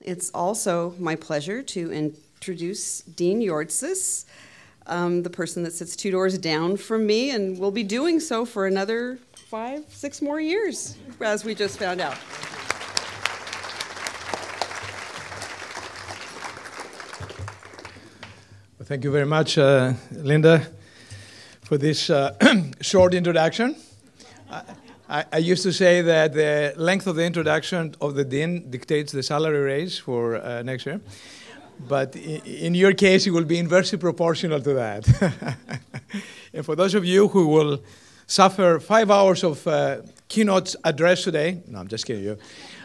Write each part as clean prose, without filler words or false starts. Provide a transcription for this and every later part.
It's also my pleasure to introduce Dean Yortsos, the person that sits 2 doors down from me, and will be doing so for another 5, 6 more years, as we just found out. Well, thank you very much, Linda, for this short introduction. I used to say that the length of the introduction of the dean dictates the salary raise for next year. But in your case, it will be inversely proportional to that. And for those of you who will suffer 5 hours of keynote address today, no, I'm just kidding you.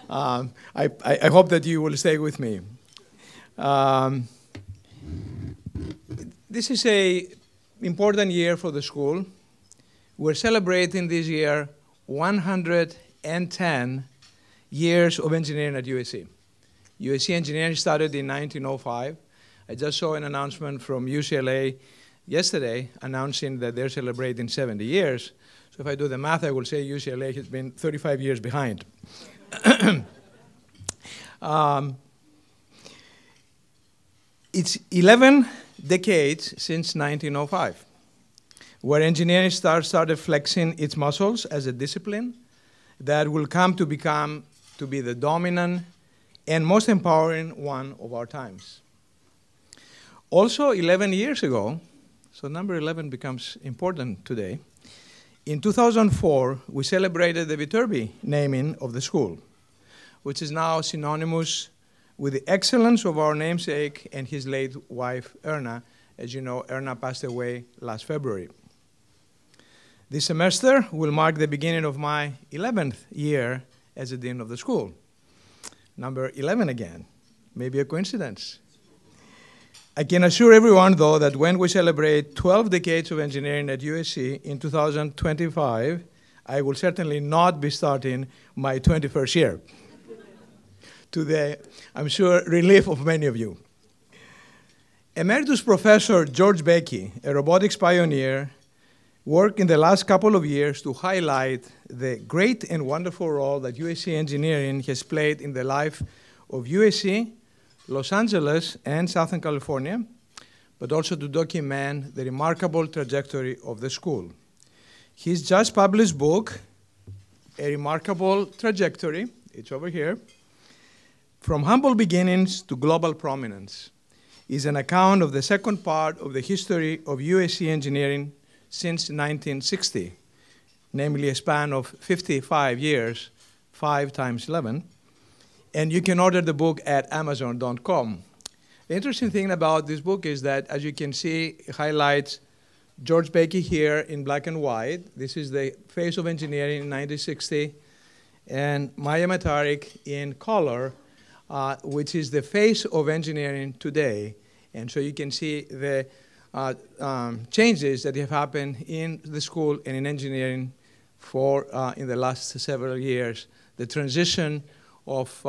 I hope that you will stay with me. This is an important year for the school. We're celebrating this year 110 years of engineering at USC. USC engineering started in 1905. I just saw an announcement from UCLA yesterday announcing that they're celebrating 70 years. So if I do the math, I will say UCLA has been 35 years behind. It's 11 decades since 1905. Where engineering started flexing its muscles as a discipline that will come to be the dominant and most empowering one of our times. Also, 11 years ago, so number 11 becomes important today, in 2004, we celebrated the Viterb naming of the school, which is now synonymous with the excellence of our namesake and his late wife, Erna. As you know, Erna passed away last February. This semester will mark the beginning of my 11th year as a dean of the school. Number 11 again, maybe a coincidence. I can assure everyone, though, that when we celebrate 12 decades of engineering at USC in 2025, I will certainly not be starting my 21st year. To the, I'm sure, relief of many of you. Emeritus Professor George Becky, a robotics pioneer, worked in the last couple of years to highlight the great and wonderful role that USC engineering has played in the life of USC, Los Angeles, and Southern California, but also to document the remarkable trajectory of the school. His just published book, A Remarkable Trajectory, it's over here, From Humble Beginnings to Global Prominence, is an account of the second part of the history of USC engineering since 1960, namely a span of 55 years, 5 times 11, and you can order the book at Amazon.com. The interesting thing about this book is that, as you can see, it highlights George Becky here in black and white. This is the face of engineering in 1960, and Maya Matarik in color, which is the face of engineering today. And so you can see the changes that have happened in the school and in engineering in the last several years. The transition of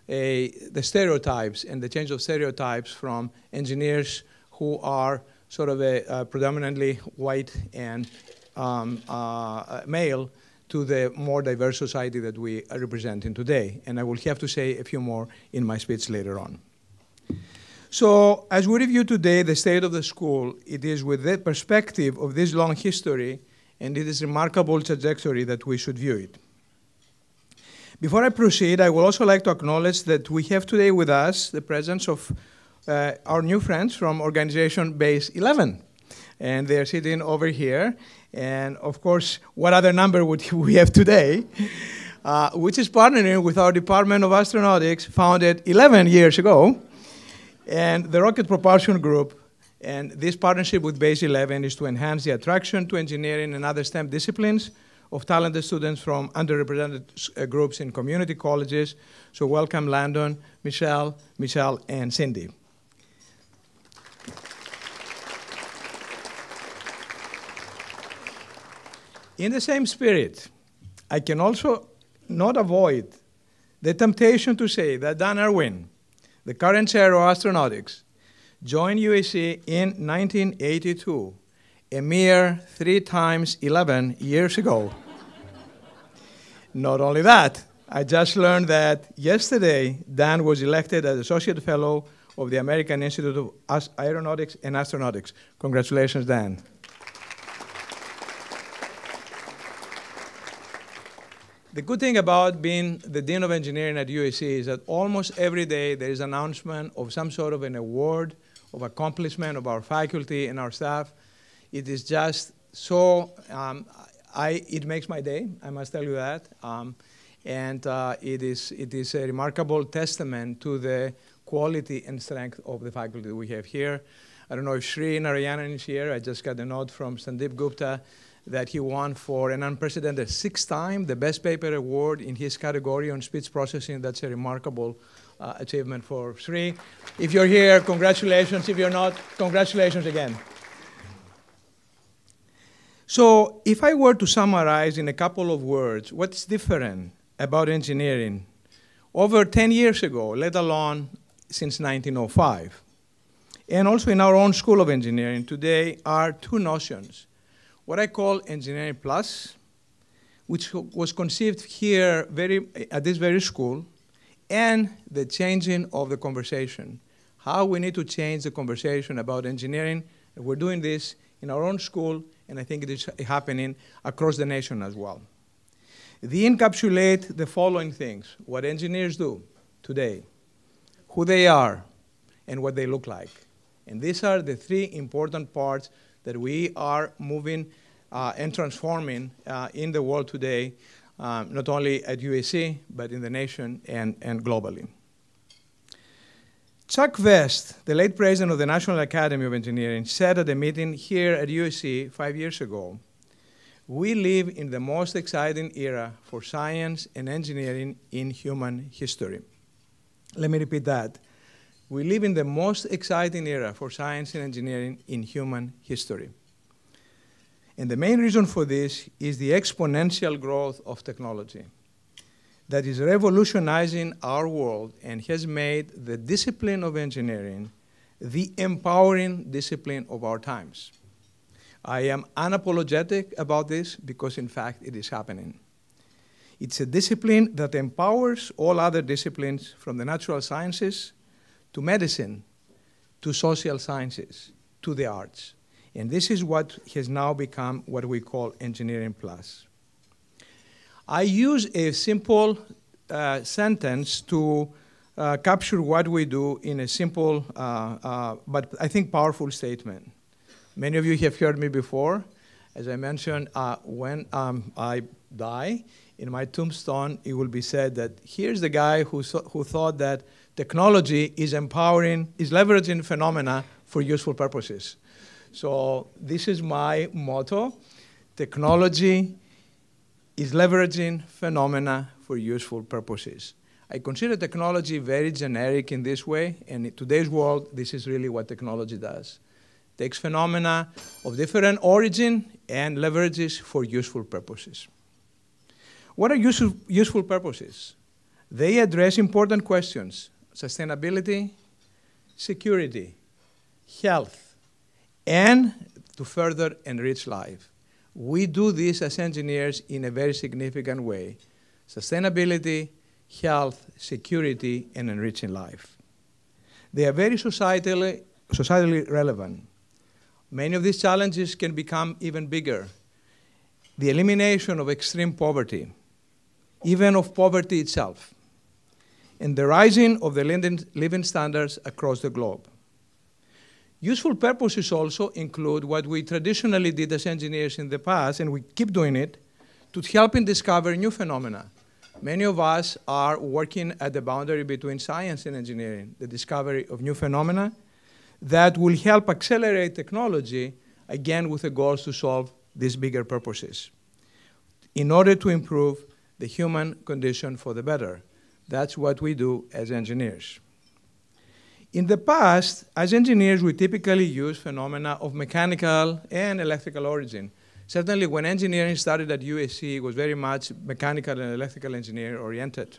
the stereotypes and the change of stereotypes from engineers who are sort of a predominantly white and male to the more diverse society that we are representing today. And I will have to say a few more in my speech later on. So, as we review today the state of the school, it is with the perspective of this long history and this remarkable trajectory that we should view it. Before I proceed, I would also like to acknowledge that we have today with us the presence of our new friends from organization Base 11. And they're sitting over here. And of course, what other number would we have today? Which is partnering with our Department of Astronautics, founded 11 years ago, and the Rocket Propulsion Group. And this partnership with Base 11 is to enhance the attraction to engineering and other STEM disciplines of talented students from underrepresented groups in community colleges. So welcome Landon, Michelle, and Cindy. In the same spirit, I can also not avoid the temptation to say that Dan Irwin, the current chair of astronautics, joined USC in 1982, a mere 3 times 11 years ago. Not only that, I just learned that yesterday Dan was elected as Associate Fellow of the American Institute of Aeronautics and Astronautics. Congratulations, Dan. The good thing about being the Dean of Engineering at USC is that almost every day there is an announcement of some sort of an award, of accomplishment of our faculty and our staff. It is just so, it makes my day, I must tell you that. It is a remarkable testament to the quality and strength of the faculty that we have here. I don't know if Sri Narayanan is here. I just got a note from Sandeep Gupta that he won for an unprecedented 6th time the Best Paper Award in his category on speech processing. That's a remarkable achievement for Sri. If you're here, congratulations. If you're not, congratulations again. So if I were to summarize in a couple of words what's different about engineering over 10 years ago, let alone since 1905, and also in our own School of Engineering today, are two notions. What I call Engineering Plus, which was conceived here at this very school, and the changing of the conversation. How we need to change the conversation about engineering. And we're doing this in our own school, and I think it is happening across the nation as well. They encapsulate the following things: what engineers do today, who they are, and what they look like. And these are the three important parts that we are moving and transforming in the world today, not only at USC, but in the nation and globally. Chuck Vest, the late president of the National Academy of Engineering, said at a meeting here at USC 5 years ago, "We live in the most exciting era for science and engineering in human history." Let me repeat that. We live in the most exciting era for science and engineering in human history. And the main reason for this is the exponential growth of technology that is revolutionizing our world and has made the discipline of engineering the empowering discipline of our times. I am unapologetic about this because, in fact, it is happening. It's a discipline that empowers all other disciplines, from the natural sciences to medicine, to social sciences, to the arts. And this is what has now become what we call Engineering Plus. I use a simple sentence to capture what we do in a simple but I think powerful statement. Many of you have heard me before. As I mentioned, when I die, in my tombstone, it will be said that here's the guy who thought that technology is leveraging phenomena for useful purposes. So this is my motto: technology is leveraging phenomena for useful purposes. I consider technology very generic in this way, and in today's world, this is really what technology does. It takes phenomena of different origin and leverages for useful purposes. What are useful purposes? They address important questions: sustainability, security, health, and to further enrich life. We do this as engineers in a very significant way: sustainability, health, security, and enriching life. They are very societally relevant. Many of these challenges can become even bigger. The elimination of extreme poverty, even of poverty itself, and the rising of the living standards across the globe. Useful purposes also include what we traditionally did as engineers in the past, and we keep doing it, to helping discover new phenomena. Many of us are working at the boundary between science and engineering, the discovery of new phenomena that will help accelerate technology, again with the goals to solve these bigger purposes, in order to improve the human condition for the better. That's what we do as engineers. In the past, as engineers, we typically use phenomena of mechanical and electrical origin. Certainly, when engineering started at USC, it was very much mechanical and electrical engineer oriented.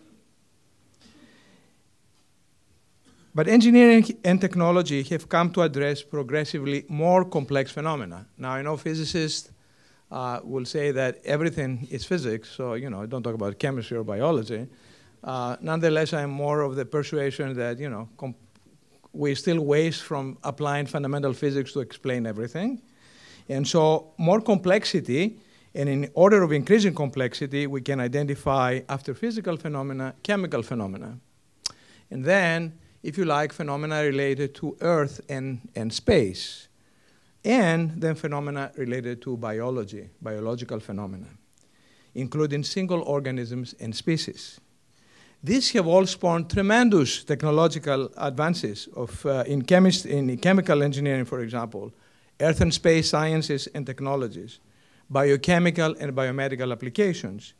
But engineering and technology have come to address progressively more complex phenomena. Now, I know physicists will say that everything is physics, so don't talk about chemistry or biology. Nonetheless, I'm more of the persuasion that, we still waste from applying fundamental physics to explain everything. And so more complexity, and in order of increasing complexity, we can identify, after physical phenomena, chemical phenomena. And then, if you like, phenomena related to Earth and space. And then phenomena related to biology, biological phenomena, including single organisms and species. These have all spawned tremendous technological advances in chemical engineering, for example, earth and space sciences and technologies, biochemical and biomedical applications,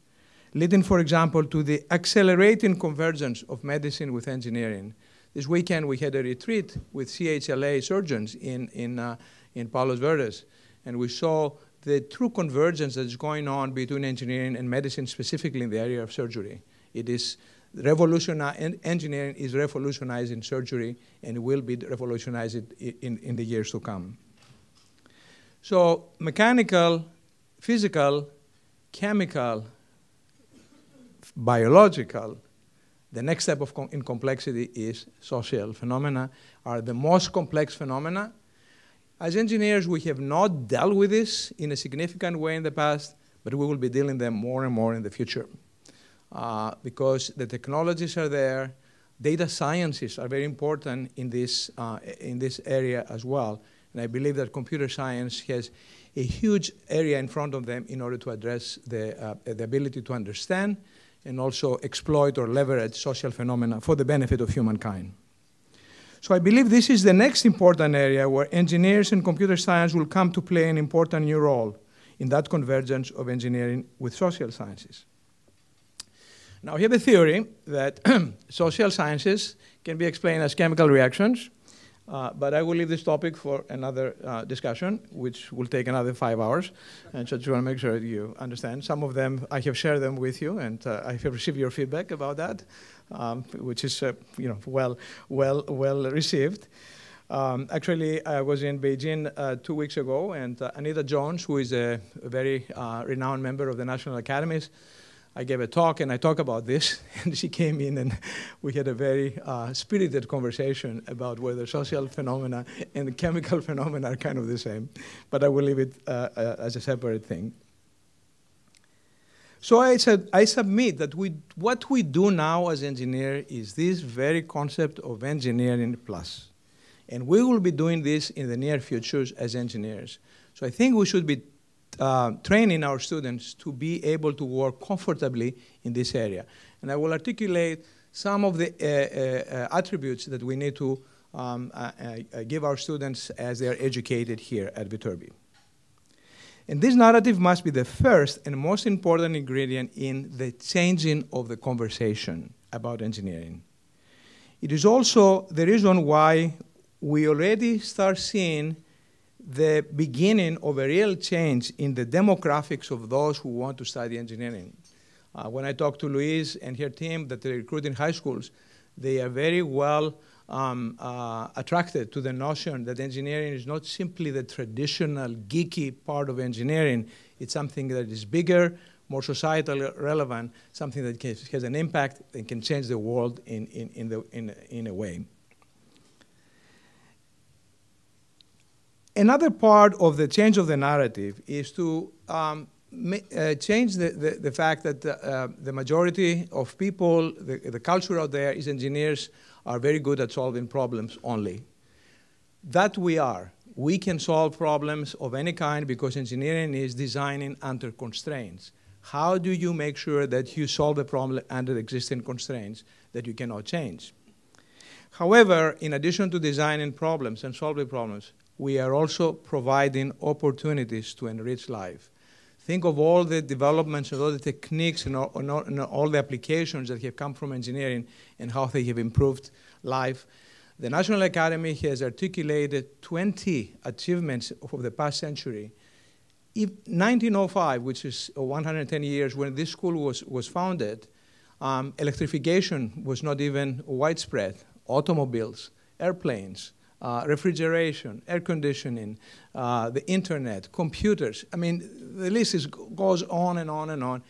leading, for example, to the accelerating convergence of medicine with engineering. This weekend, we had a retreat with CHLA surgeons in Palos Verdes, and we saw the true convergence that is going on between engineering and medicine, specifically in the area of surgery. It is engineering is revolutionizing surgery and will be revolutionized in the years to come. So mechanical, physical, chemical, biological, the next step in complexity is social phenomena, are the most complex phenomena. As engineers, we have not dealt with this in a significant way in the past, but we will be dealing with them more and more in the future. Because the technologies are there. Data sciences are very important in this area as well. And I believe that computer science has a huge area in front of them in order to address the ability to understand and also exploit or leverage social phenomena for the benefit of humankind. So I believe this is the next important area where engineers and computer science will come to play an important new role in that convergence of engineering with social sciences. Now, we have a theory that social sciences can be explained as chemical reactions, but I will leave this topic for another discussion, which will take another 5 hours. And so I just want to make sure that you understand. Some of them, I have shared them with you, and I have received your feedback about that, which is well received. Actually, I was in Beijing 2 weeks ago, and Anita Jones, who is a very renowned member of the National Academies, I gave a talk, and I talked about this, and she came in, and we had a very spirited conversation about whether social phenomena and chemical phenomena are kind of the same. But I will leave it as a separate thing. So I submit that what we do now as engineers is this very concept of engineering plus. And we will be doing this in the near future as engineers. So I think we should be training our students to be able to work comfortably in this area. And I will articulate some of the attributes that we need to give our students as they are educated here at Viterb. And this narrative must be the first and most important ingredient in the changing of the conversation about engineering. It is also the reason why we already start seeing the beginning of a real change in the demographics of those who want to study engineering. When I talk to Louise and her team that they recruit in high schools, they are very well attracted to the notion that engineering is not simply the traditional geeky part of engineering. It's something that is bigger, more societally relevant, something that has an impact and can change the world in a way. Another part of the change of the narrative is to change the fact that the majority of people, the culture out there is engineers are very good at solving problems only. That we are. We can solve problems of any kind because engineering is designing under constraints. How do you make sure that you solve a problem under existing constraints that you cannot change? However, in addition to designing problems and solving problems, we are also providing opportunities to enrich life. Think of all the developments and all the techniques and all the applications that have come from engineering and how they have improved life. The National Academy has articulated 20 achievements of the past century. In 1905, which is 110 years when this school was founded, electrification was not even widespread. Automobiles, airplanes, refrigeration, air conditioning, the internet, computers. I mean, the list goes on and on and on.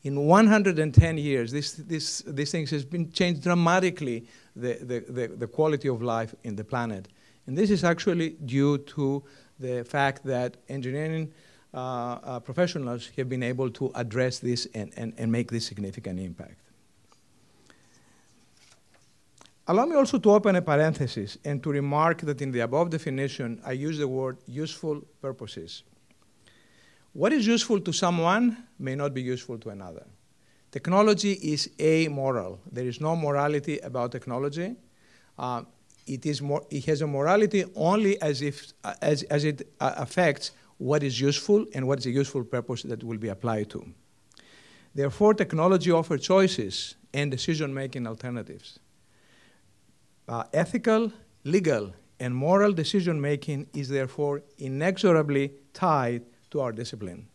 In 110 years, this thing has been changed dramatically, the quality of life in the planet. And this is actually due to the fact that engineering professionals have been able to address this and make this significant impact. Allow me also to open a parenthesis and to remark that in the above definition, I use the word useful purposes. What is useful to someone may not be useful to another. Technology is amoral. There is no morality about technology. It has a morality only as it affects what is useful and what is a useful purpose that will be applied to. Therefore, technology offers choices and decision-making alternatives. Ethical, legal, and moral decision-making is therefore inexorably tied to our discipline.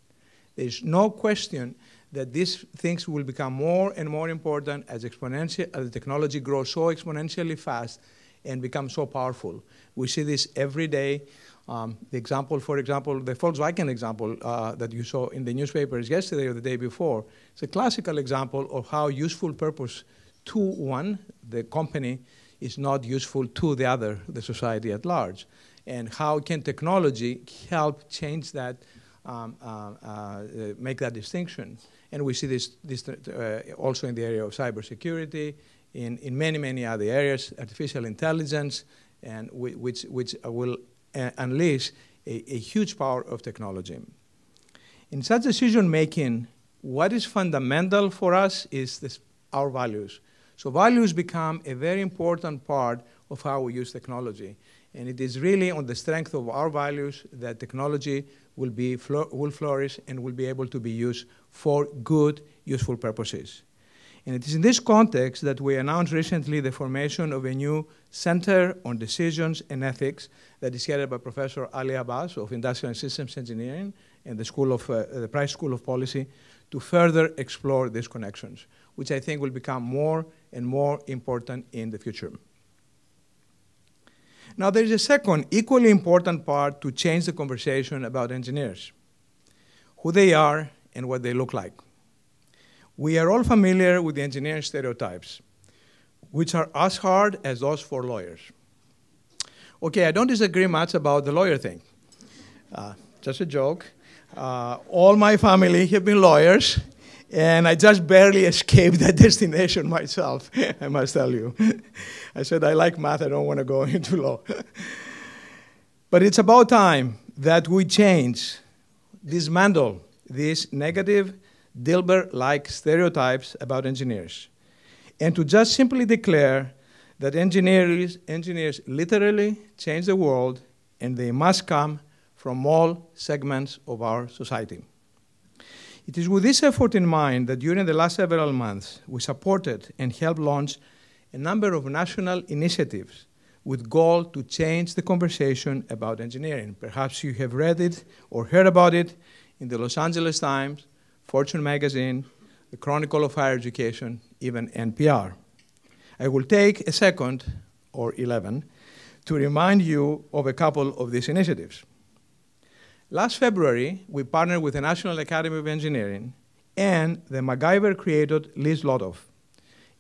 There is no question that these things will become more and more important as the technology grows so exponentially fast and becomes so powerful. We see this every day. The example, for example, the Volkswagen example that you saw in the newspapers yesterday or the day before, it's a classical example of how useful purpose to one, the company, is not useful to the other, the society at large. And how can technology help change that, make that distinction? And we see this also in the area of cybersecurity, in many, many other areas, artificial intelligence, and which will unleash a huge power of technology. In such decision-making, what is fundamental for us is our values. So values become a very important part of how we use technology. And it is really on the strength of our values that technology will flourish and will be able to be used for good, useful purposes. And it is in this context that we announced recently the formation of a new Center on Decisions and Ethics that is headed by Professor Ali Abbas of Industrial and Systems Engineering and the Price School of Policy to further explore these connections, which I think will become more and more important in the future. Now, there is a second, equally important part to change the conversation about engineers, who they are and what they look like. We are all familiar with the engineering stereotypes, which are as hard as those for lawyers. Okay, I don't disagree much about the lawyer thing. Just a joke. All my family have been lawyers, and I just barely escaped that destination myself, I must tell you. I said, I like math, I don't want to go into law. But it's about time that we change, dismantle these negative, Dilbert-like stereotypes about engineers, and to just simply declare that engineers literally change the world, and they must come from all segments of our society. It is with this effort in mind that during the last several months, we supported and helped launch a number of national initiatives with goal to change the conversation about engineering. Perhaps you have read it or heard about it in the Los Angeles Times, Fortune magazine, the Chronicle of Higher Education, even NPR. I will take a second, or 11, to remind you of a couple of these initiatives. Last February, we partnered with the National Academy of Engineering and the MacGyver creator Liz Lodoff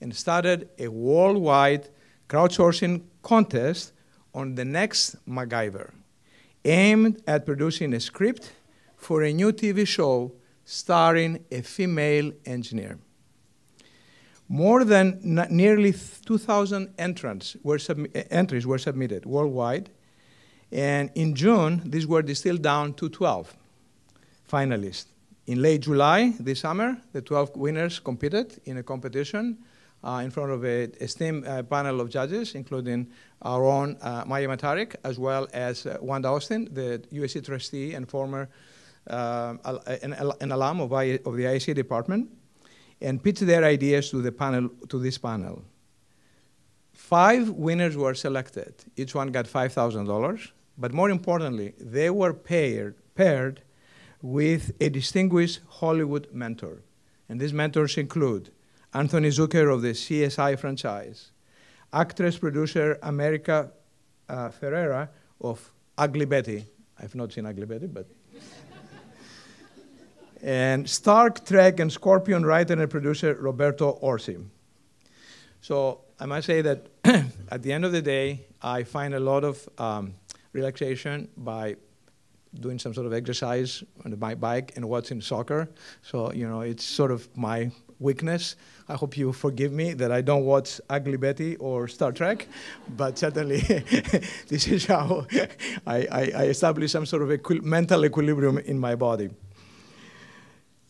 and started a worldwide crowdsourcing contest on the next MacGyver, aimed at producing a script for a new TV show starring a female engineer. More than nearly 2,000 entries were submitted worldwide, and in June, these were distilled down to 12 finalists. In late July, this summer, the 12 winners competed in a competition in front of an esteemed panel of judges, including our own Maya Matarik, as well as Wanda Austin, the USC trustee and former an alum of the IAC department, and pitched their ideas to this panel. 5 winners were selected. Each one got $5,000. But more importantly, they were paired with a distinguished Hollywood mentor. And these mentors include Anthony Zucker of the CSI franchise, actress-producer America Ferrera of Ugly Betty. I've not seen Ugly Betty, but... and Star Trek and Scorpion writer and producer Roberto Orsi. So I must say that at the end of the day, I find a lot of relaxation by doing some sort of exercise on my bike and watching soccer. So, you know, it's sort of my weakness. I hope you forgive me that I don't watch Ugly Betty or Star Trek, but certainly this is how I establish some sort of mental equilibrium in my body.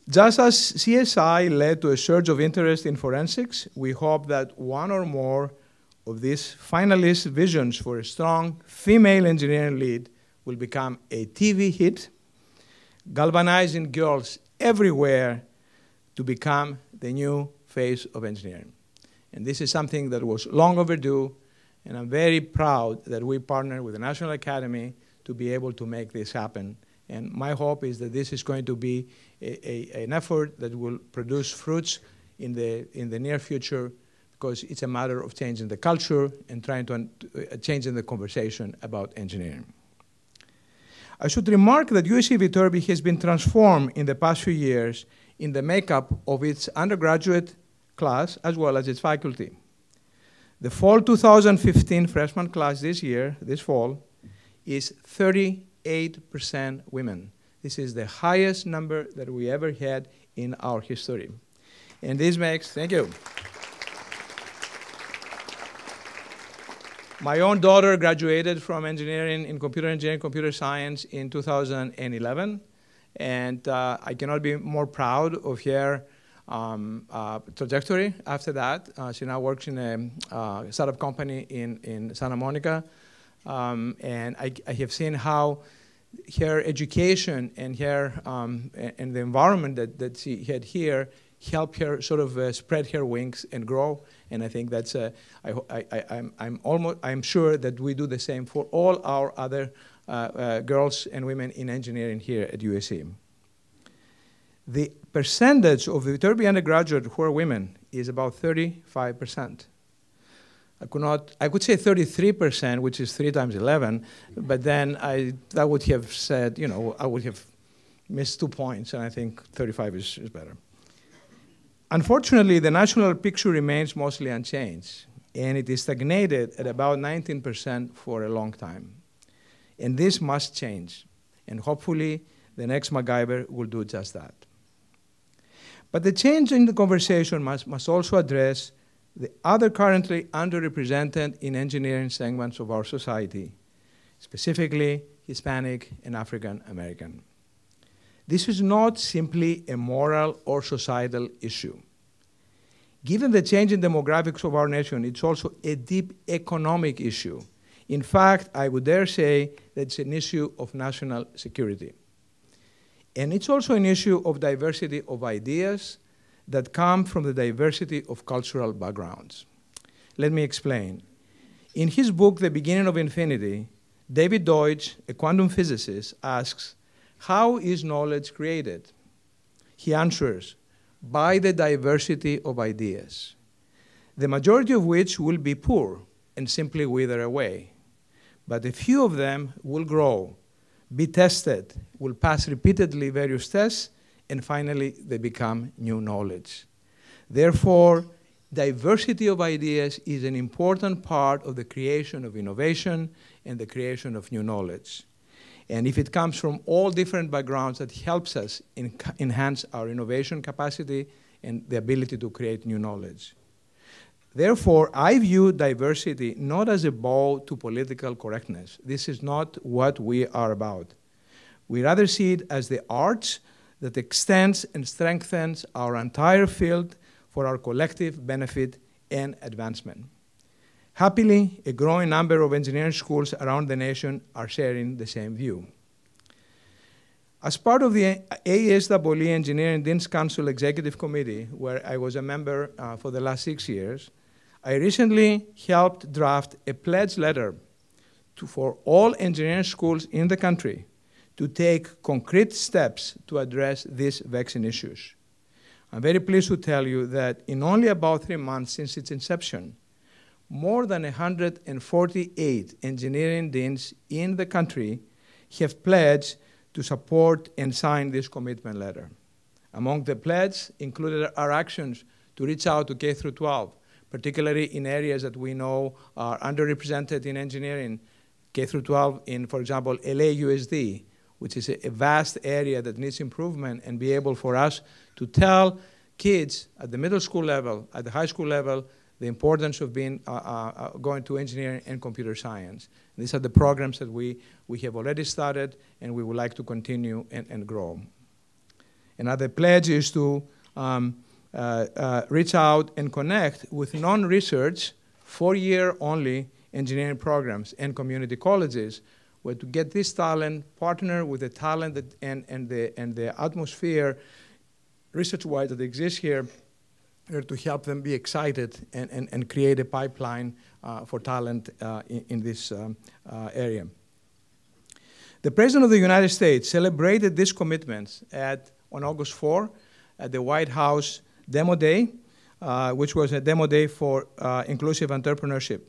Just as CSI led to a surge of interest in forensics, we hope that one or more of these finalist visions for a strong female engineering lead will become a TV hit, galvanizing girls everywhere to become the new face of engineering. And this is something that was long overdue, and I'm very proud that we partnered with the National Academy to be able to make this happen. And my hope is that this is going to be an effort that will produce fruits in the near future, because it's a matter of changing the culture and trying to changing the conversation about engineering. I should remark that USC Viterb has been transformed in the past few years in the makeup of its undergraduate class as well as its faculty. The fall 2015 freshman class this fall, is 38% women. This is the highest number that we ever had in our history. And this makes, thank you. My own daughter graduated from engineering in computer engineering, computer science in 2011. And I cannot be more proud of her trajectory after that. She now works in a startup company in Santa Monica. And I have seen how her education and her and the environment that she had here helped her sort of spread her wings and grow. And I think that's I'm sure that we do the same for all our other girls and women in engineering here at USC. The percentage of the Viterb undergraduate who are women is about 35%. I could say 33%, which is 3 times 11, but then that would have said, you know, I would have missed 2 points, and I think 35 is better. Unfortunately, the national picture remains mostly unchanged, and it is stagnated at about 19% for a long time. And this must change, and hopefully the next MacGyver will do just that. But the change in the conversation must also address the other currently underrepresented in engineering segments of our society, specifically Hispanic and African American. This is not simply a moral or societal issue. Given the changing demographics of our nation, it's also a deep economic issue. In fact, I would dare say that it's an issue of national security. And it's also an issue of diversity of ideas that come from the diversity of cultural backgrounds. Let me explain. In his book, The Beginning of Infinity, David Deutsch, a quantum physicist, asks, how is knowledge created? He answers, by the diversity of ideas, the majority of which will be poor and simply wither away. But a few of them will grow, be tested, will pass repeatedly various tests, and finally they become new knowledge. Therefore, diversity of ideas is an important part of the creation of innovation and the creation of new knowledge. And if it comes from all different backgrounds, that helps us enhance our innovation capacity and the ability to create new knowledge. Therefore, I view diversity not as a bow to political correctness. This is not what we are about. We rather see it as the arch that extends and strengthens our entire field for our collective benefit and advancement. Happily, a growing number of engineering schools around the nation are sharing the same view. As part of the ASEE Engineering Dean's Council Executive Committee, where I was a member for the last 6 years, I recently helped draft a pledge letter for all engineering schools in the country to take concrete steps to address these vexing issues. I'm very pleased to tell you that in only about 3 months since its inception, more than 148 engineering deans in the country have pledged to support and sign this commitment letter. Among the pledges included our actions to reach out to K through 12, particularly in areas that we know are underrepresented in engineering, K through 12 in, for example, LAUSD, which is a vast area that needs improvement, and be able for us to tell kids at the middle school level, at the high school level, the importance of being going to engineering and computer science. These are the programs that we have already started, and we would like to continue and grow. Another pledge is to reach out and connect with non-research, 4-year only engineering programs and community colleges, where to get this talent, partner with the talent that, and the atmosphere research-wise that exists here to help them be excited and create a pipeline for talent in this area. The President of the United States celebrated these commitments on August 4 at the White House Demo Day, which was a demo day for inclusive entrepreneurship.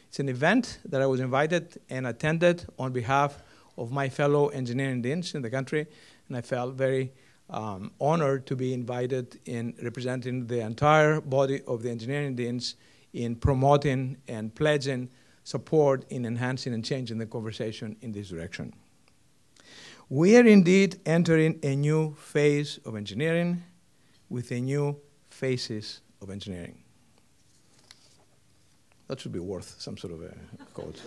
It's an event that I was invited and attended on behalf of my fellow engineering deans in the country, and I felt very honored to be invited in representing the entire body of the engineering deans in promoting and pledging support in enhancing and changing the conversation in this direction. We are indeed entering a new phase of engineering with a new phases of engineering. That should be worth some sort of a quote.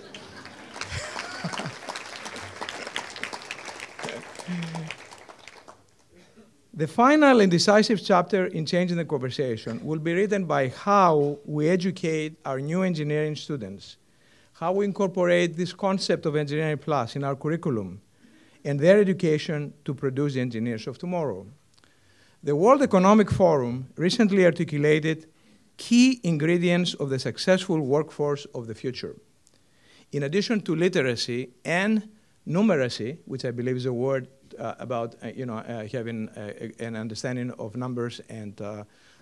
The final and decisive chapter in changing the conversation will be written by how we educate our new engineering students, how we incorporate this concept of Engineering Plus in our curriculum, and their education to produce the engineers of tomorrow. The World Economic Forum recently articulated key ingredients of the successful workforce of the future. In addition to literacy and numeracy, which I believe is a word about having an understanding of numbers and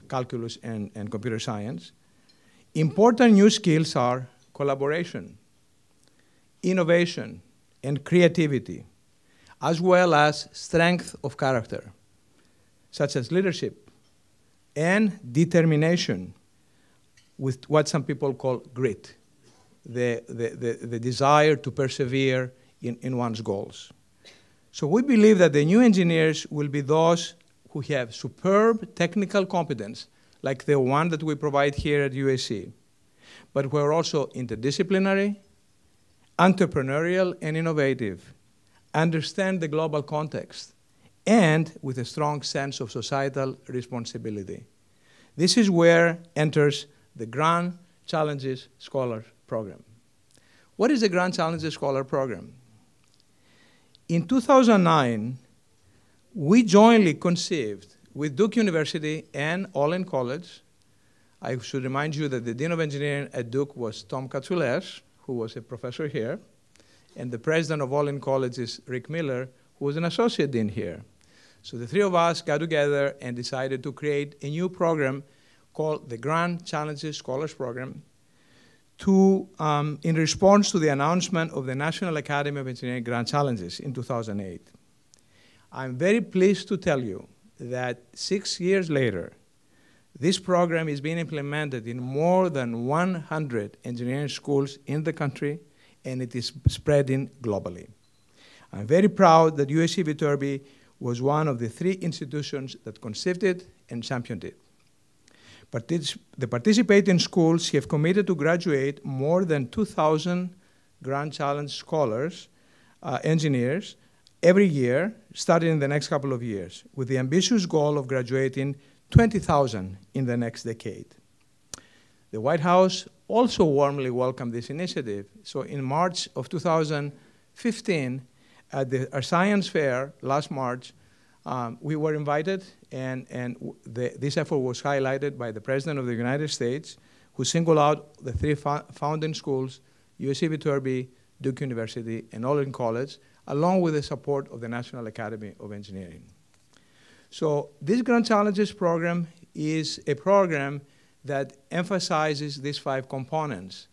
calculus and computer science, important new skills are collaboration, innovation, and creativity, as well as strength of character, such as leadership and determination, with what some people call grit, the desire to persevere in one's goals. So we believe that the new engineers will be those who have superb technical competence, like the one that we provide here at USC, but who are also interdisciplinary, entrepreneurial, and innovative, understand the global context, and with a strong sense of societal responsibility. This is where enters the Grand Challenges Scholar Program. What is the Grand Challenges Scholar Program? In 2009, we jointly conceived with Duke University and Olin College. I should remind you that the Dean of Engineering at Duke was Tom Katsouleas, who was a professor here, and the president of Olin College is Rick Miller, who was an associate dean here. So the three of us got together and decided to create a new program called the Grand Challenges Scholars Program in response to the announcement of the National Academy of Engineering Grand Challenges in 2008. I'm very pleased to tell you that 6 years later, this program is being implemented in more than 100 engineering schools in the country, and it is spreading globally. I'm very proud that USC Viterb was one of the 3 institutions that conceived it and championed it. The participating schools have committed to graduate more than 2,000 Grand Challenge scholars, engineers, every year, starting in the next couple of years, with the ambitious goal of graduating 20,000 in the next decade. The White House also warmly welcomed this initiative. So in March of 2015, at our science fair last March, we were invited, and this effort was highlighted by the President of the United States, who singled out the 3 founding schools, USC Viterb, Duke University, and Olin College, along with the support of the National Academy of Engineering. So this Grand Challenges program is a program that emphasizes these 5 components: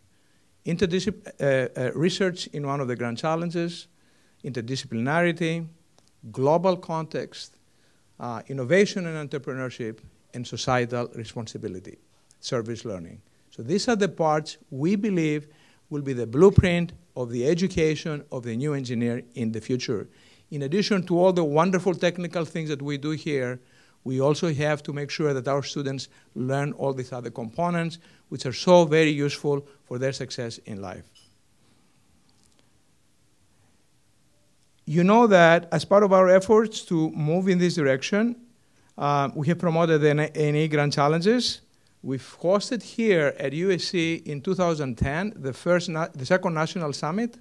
research in one of the Grand Challenges, interdisciplinarity, global context, innovation and entrepreneurship, and societal responsibility, service learning. So these are the parts we believe will be the blueprint of the education of the new engineer in the future. In addition to all the wonderful technical things that we do here, we also have to make sure that our students learn all these other components, which are so very useful for their success in life. You know that as part of our efforts to move in this direction, we have promoted the NAE Grand Challenges. We've hosted here at USC in 2010 the second national summit,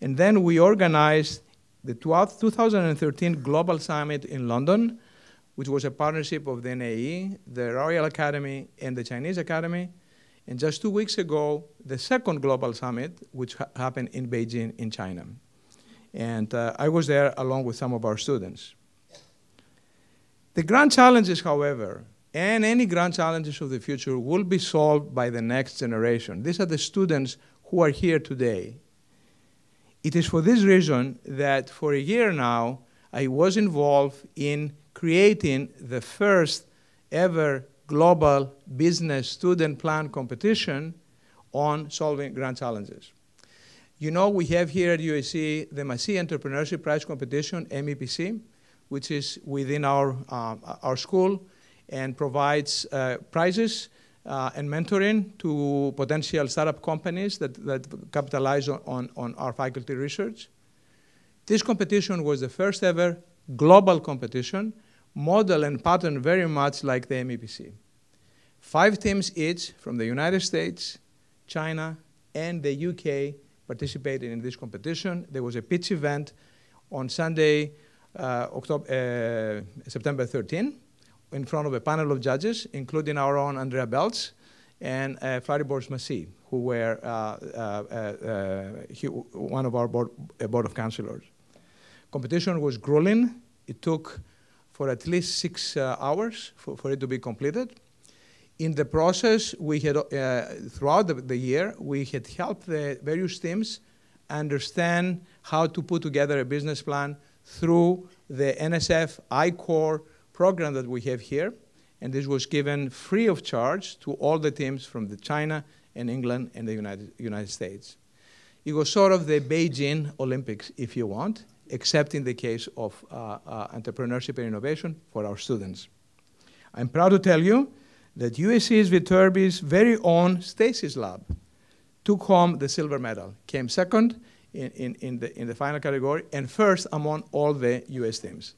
and then we organized the 2013 Global Summit in London, which was a partnership of the NAE, the Royal Academy, and the Chinese Academy. And just 2 weeks ago, the second Global Summit, which happened in Beijing in China. And I was there along with some of our students. The grand challenges, however, and any grand challenges of the future will be solved by the next generation. These are the students who are here today. It is for this reason that for a year now, I was involved in creating the first ever global business student plan competition on solving grand challenges. You know, we have here at USC the Massey Entrepreneurship Prize Competition, MEPC, which is within our school and provides prizes and mentoring to potential startup companies that capitalize on our faculty research. This competition was the first ever global competition, model and pattern very much like the MEPC. 5 teams each from the United States, China, and the UK participated in this competition. There was a pitch event on Sunday, September 13, in front of a panel of judges, including our own Andrea Belz and Flaribors Massey, who were one of our board of counselors. Competition was grueling. It took for at least 6 hours for it to be completed. In the process, we had, throughout the year, we had helped the various teams understand how to put together a business plan through the NSF I-Core program that we have here. And this was given free of charge to all the teams from the China and England and the United States. It was sort of the Beijing Olympics, if you want, except in the case of entrepreneurship and innovation for our students. I'm proud to tell you that USC's Viterb's very own Stacy's Lab took home the silver medal, came second in the final category, and first among all the US teams.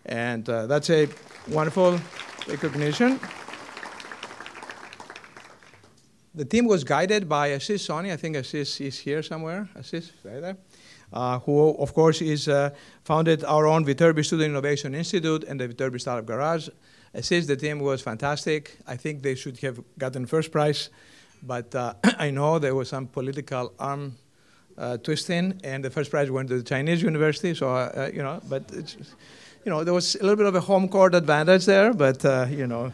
And that's a wonderful recognition. The team was guided by Assis Soni. I think Assis is here somewhere. Assis, right there. Who, of course, is founded our own Viterb Student Innovation Institute and the Viterb Startup Garage. Assis, the team was fantastic. I think they should have gotten first prize, but I know there was some political arm twisting, and the first prize went to the Chinese university. So you know, but it's, you know, there was a little bit of a home court advantage there, but you know,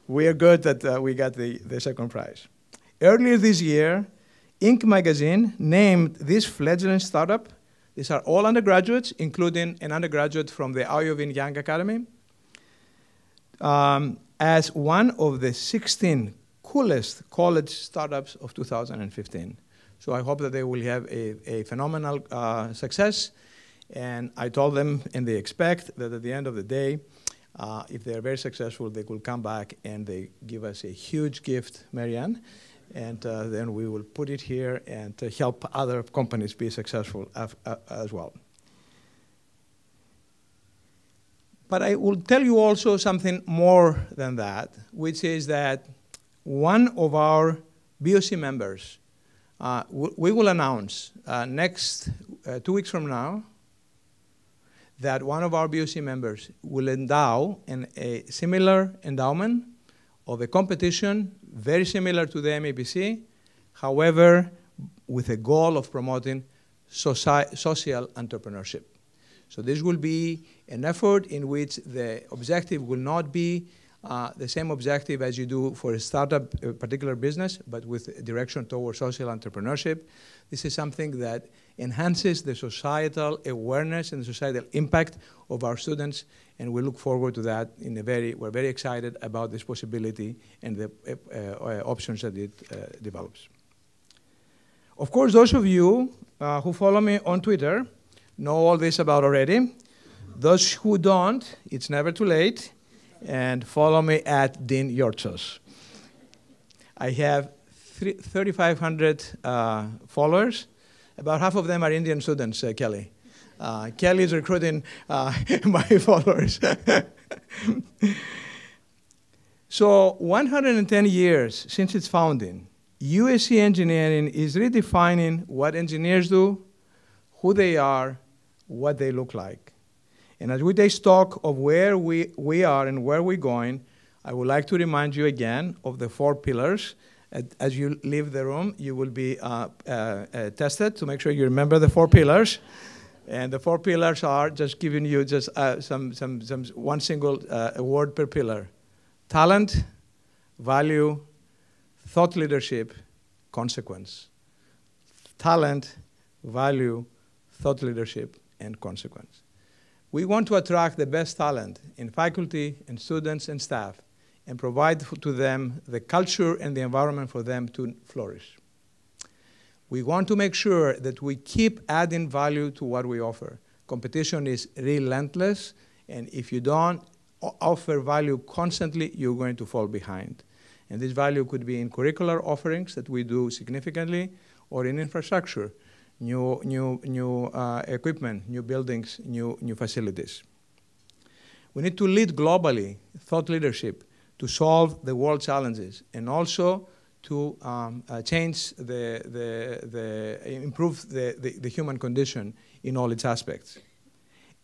we are good that we got the second prize. Earlier this year, Inc. magazine named this fledgling startup, these are all undergraduates, including an undergraduate from the Iovine Young Academy, as one of the 16 coolest college startups of 2015. So I hope that they will have a phenomenal success. And I told them, and they expect that at the end of the day, if they're very successful, they will come back and they give us a huge gift, Marianne. And then we will put it here and help other companies be successful as well. But I will tell you also something more than that, which is that one of our BOC members, we will announce next 2 weeks from now that one of our BOC members will endow a similar endowment of a competition very similar to the MEPC, however, with a goal of promoting social entrepreneurship. So this will be an effort in which the objective will not be the same objective as you do for a startup, a particular business, but with a direction towards social entrepreneurship. This is something that enhances the societal awareness and the societal impact of our students, and we look forward to that. We're very excited about this possibility and the options that it develops. Of course, those of you who follow me on Twitter know all this about already. Those who don't, it's never too late, and follow me at Dean Yortsos. I have 3,500 followers. About half of them are Indian students, Kelly. Kelly is recruiting my followers. So 110 years since its founding, USC Engineering is redefining what engineers do, who they are, what they look like. And as we take stock of where we are and where we're going, I would like to remind you again of the 4 pillars. As you leave the room, you will be tested to make sure you remember the 4 pillars. And the 4 pillars are, just giving you just one single word per pillar: talent, value, thought leadership, consequence. Talent, value, thought leadership, and consequence. We want to attract the best talent in faculty and students and staff and provide to them the culture and the environment for them to flourish. We want to make sure that we keep adding value to what we offer. Competition is relentless, and if you don't offer value constantly, you're going to fall behind. And this value could be in curricular offerings that we do significantly, or in infrastructure, new equipment, new buildings, new facilities. We need to lead globally, thought leadership, to solve the world challenges, and also to improve the human condition in all its aspects.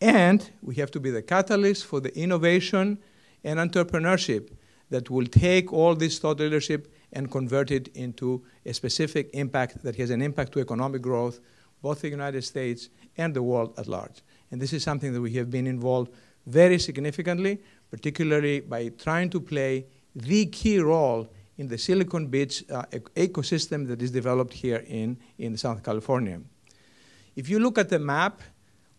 And we have to be the catalyst for the innovation and entrepreneurship that will take all this thought leadership and convert it into a specific impact that has an impact to economic growth, both the United States and the world at large. And this is something that we have been involved very significantly, particularly by trying to play the key role in the Silicon Beach ecosystem that is developed here in Southern California. If you look at the map,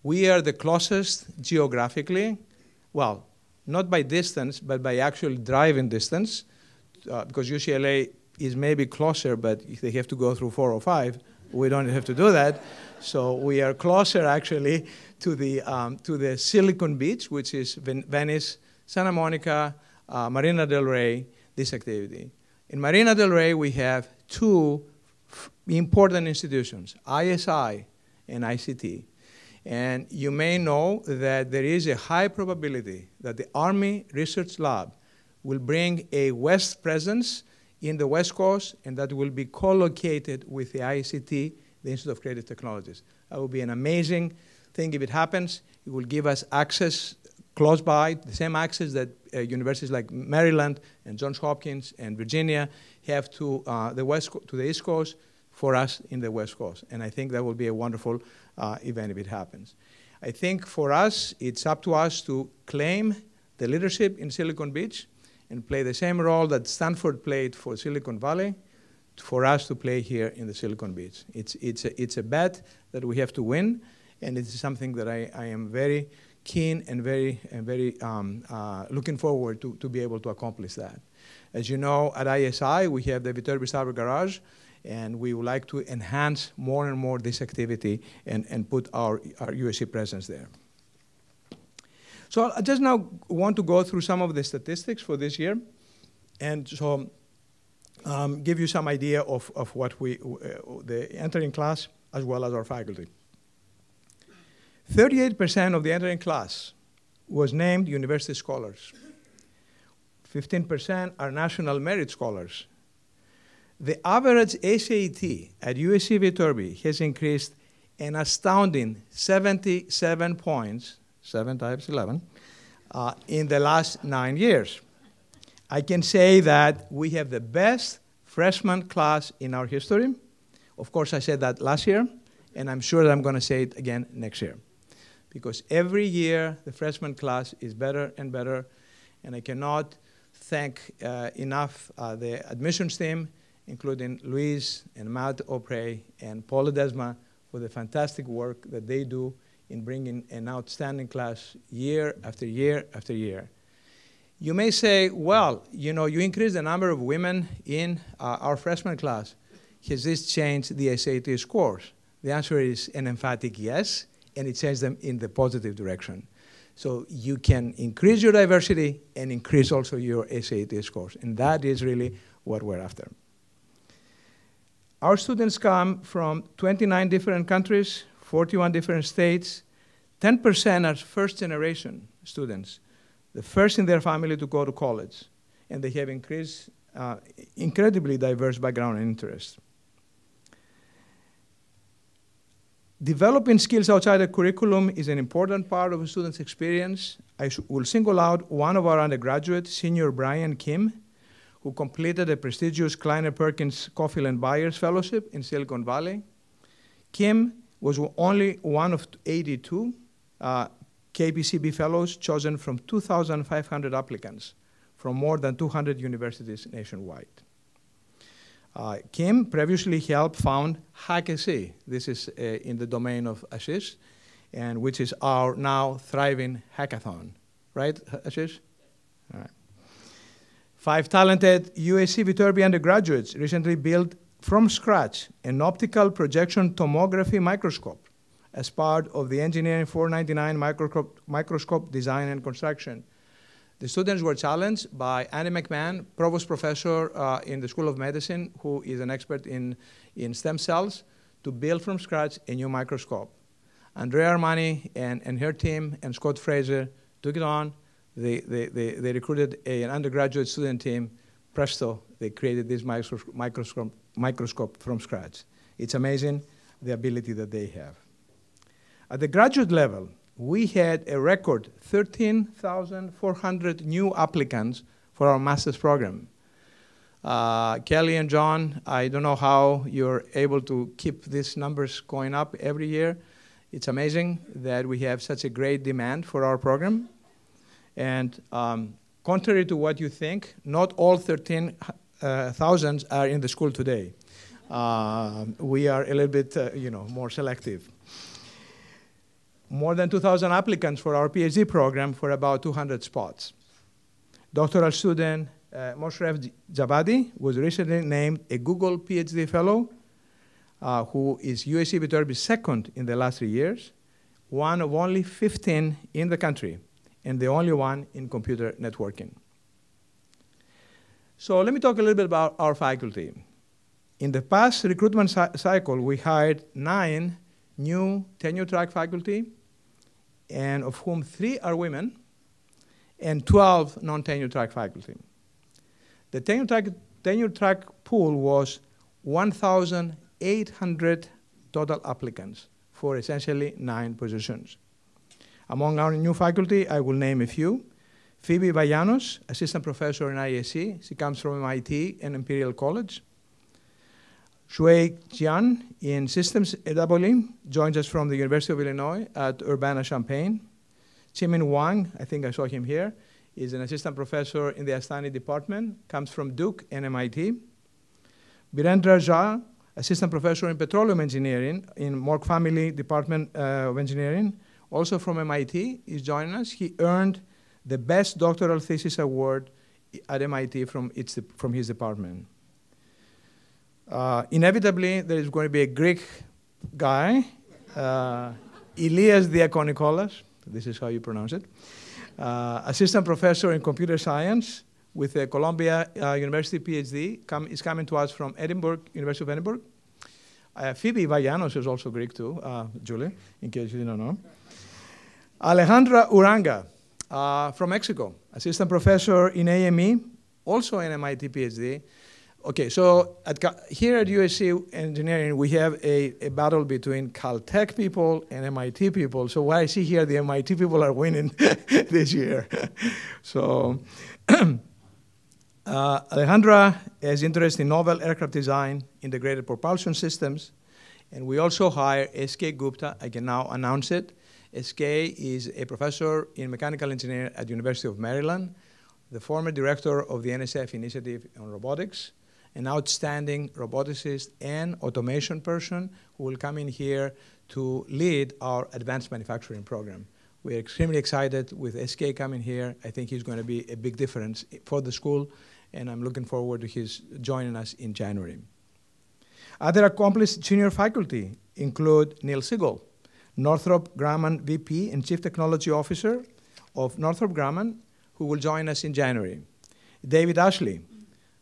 we are the closest geographically, well, not by distance, but by actual driving distance, because UCLA is maybe closer, but if they have to go through 405, we don't have to do that. So we are closer, actually, to the Silicon Beach, which is Venice, Santa Monica, Marina del Rey, this activity. In Marina del Rey, we have 2 important institutions, ISI and ICT. And you may know that there is a high probability that the Army Research Lab will bring a West presence in the West Coast, and that will be co-located with the ICT, the Institute of Creative Technologies. That will be an amazing thing if it happens. It will give us access close by, the same access that universities like Maryland and Johns Hopkins and Virginia have to the East Coast, for us in the West Coast. And I think that will be a wonderful event if it happens. I think for us, it's up to us to claim the leadership in Silicon Beach and play the same role that Stanford played for Silicon Valley, for us to play here in the Silicon Beach. It's a bet that we have to win, and it's something that I am very keen and very looking forward to be able to accomplish that. As you know, at ISI, we have the Viterb Cyber Garage, and we would like to enhance more and more this activity and put our USC presence there. So I just now want to go through some of the statistics for this year, and so give you some idea of what the entering class as well as our faculty. 38% of the entering class was named university scholars. 15% are national merit scholars. The average SAT at USC Viterb has increased an astounding 77 points, 7 times 11, in the last 9 years. I can say that we have the best freshman class in our history. Of course, I said that last year, and I'm sure that I'm going to say it again next year. Because every year, the freshman class is better and better, and I cannot thank enough the admissions team, including Luis and Matt O'Prey and Paula Desma, for the fantastic work that they do in bringing an outstanding class year after year after year. You may say, well, you know, you increase the number of women in our freshman class. Has this changed the SAT scores? The answer is an emphatic yes, and it changed them in the positive direction. So you can increase your diversity and increase also your SAT scores, and that is really what we're after. Our students come from 29 different countries, 41 different states. 10% are first-generation students, the first in their family to go to college, and they have incredibly diverse background and interests. Developing skills outside the curriculum is an important part of a student's experience. I will single out one of our undergraduates, Senior Brian Kim, who completed a prestigious Kleiner Perkins Coughlin Byers Fellowship in Silicon Valley. Kim was only one of 82 KPCB fellows chosen from 2,500 applicants from more than 200 universities nationwide. Kim previously helped found HackSC. This is in the domain of Ashish, and which is our now thriving hackathon. Right, Ashish? All right. 5 talented USC Viterb undergraduates recently built from scratch an optical projection tomography microscope as part of the Engineering 499 microscope design and construction. The students were challenged by Andy McMahon, provost professor in the School of Medicine, who is an expert in stem cells, to build from scratch a new microscope. Andrea Armani and her team and Scott Fraser took it on. They recruited an undergraduate student team. Presto, they created this microscope from scratch. It's amazing the ability that they have. At the graduate level, we had a record 13,400 new applicants for our master's program. Kelly and John, I don't know how you're able to keep these numbers going up every year. It's amazing that we have such a great demand for our program. And contrary to what you think, not all 13,000 are in the school today. We are a little bit, more selective. More than 2,000 applicants for our PhD program for about 200 spots. Doctoral student Moshref Javadi was recently named a Google PhD Fellow, who is USC Viterb's second in the last 3 years, one of only 15 in the country, and the only one in computer networking. So let me talk a little bit about our faculty. In the past recruitment cycle, we hired 9 new tenure-track faculty, and of whom 3 are women, and 12 non-tenure-track faculty. The tenure-track pool was 1,800 total applicants for essentially 9 positions. Among our new faculty, I will name a few. Phoebe Vallanos, assistant professor in ISC. She comes from MIT and Imperial College. Shui Jian in Systems EE joins us from the University of Illinois at Urbana-Champaign. Chimin Wang, I think I saw him here, is an assistant professor in the Astani department, comes from Duke and MIT. Birendra Jha, assistant professor in petroleum engineering in Mork Family Department of Engineering, also from MIT, is joining us. He earned the best doctoral thesis award at MIT from his department. Inevitably, there is going to be a Greek guy, Ilias Diakonikolas, this is how you pronounce it, assistant professor in computer science with a Columbia University PhD, is coming to us from Edinburgh, University of Edinburgh. Phoebe Vallanos is also Greek too, Julie, in case you didn't know. Alejandra Uranga from Mexico, assistant professor in AME, also an MIT PhD. Okay, so here at USC Engineering, we have a battle between Caltech people and MIT people. So what I see here, the MIT people are winning this year. So Alejandra has interest in novel aircraft design, integrated propulsion systems, and we also hire SK Gupta. I can now announce it. SK is a professor in mechanical engineering at the University of Maryland, the former director of the NSF Initiative on Robotics, an outstanding roboticist and automation person who will come in here to lead our advanced manufacturing program. We're extremely excited with SK coming here. I think he's going to be a big difference for the school, and I'm looking forward to his joining us in January. Other accomplished senior faculty include Neil Siegel, Northrop Grumman VP and Chief Technology Officer of Northrop Grumman, who will join us in January. David Ashley,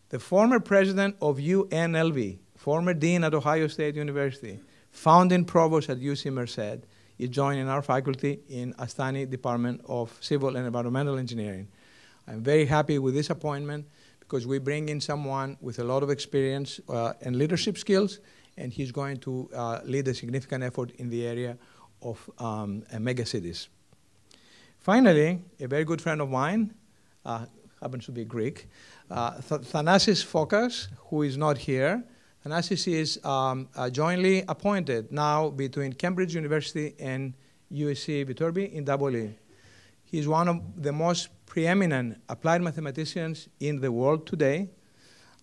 the former president of UNLV, former dean at Ohio State University, founding provost at UC Merced, is joining our faculty in Astani Department of Civil and Environmental Engineering. I'm very happy with this appointment because we bring in someone with a lot of experience and leadership skills, and he's going to lead a significant effort in the area of mega cities. Finally, a very good friend of mine, happens to be Greek, Thanasis Fokas, who is not here. Yannis C is jointly appointed now between Cambridge University and USC Viterb in EE. He's one of the most preeminent applied mathematicians in the world today.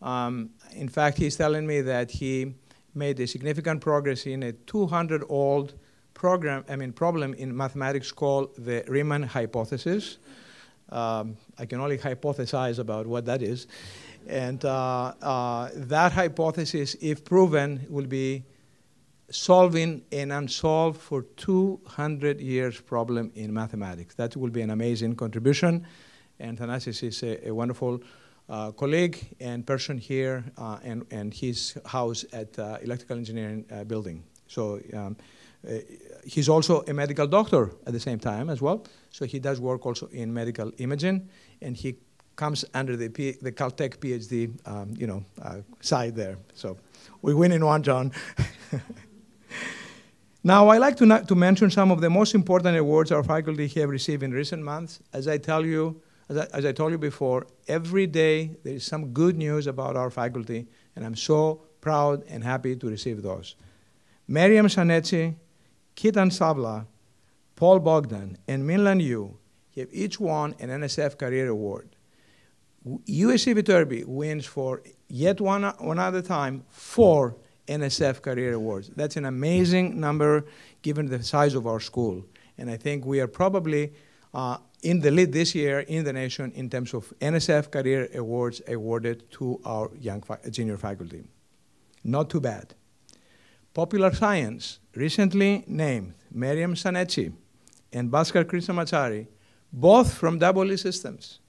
In fact, he's telling me that he made a significant progress in a 200-old problem in mathematics called the Riemann hypothesis. I can only hypothesize about what that is. And that hypothesis, if proven, will be solving an unsolved for 200 years problem in mathematics. That will be an amazing contribution. And Thanasis is a wonderful colleague and person here and his house at Electrical Engineering Building. So he's also a medical doctor at the same time as well. So he does work also in medical imaging, and he comes under the Caltech PhD side there. So we win in one, John. Now, I like to mention some of the most important awards our faculty have received in recent months. As I told you before, every day there is some good news about our faculty, and I'm so proud and happy to receive those. Miriam Sanetsi, Kitan Sabla, Paul Bogdan, and Minlan Yu have each won an NSF Career Award. USC Viterb wins for yet one other time 4 NSF Career Awards. That's an amazing number given the size of our school. And I think we are probably in the lead this year in the nation in terms of NSF Career Awards awarded to our junior faculty. Not too bad. Popular Science recently named Miriam Sanetsi and Bhaskar Krishnamachari, both from EE Systems,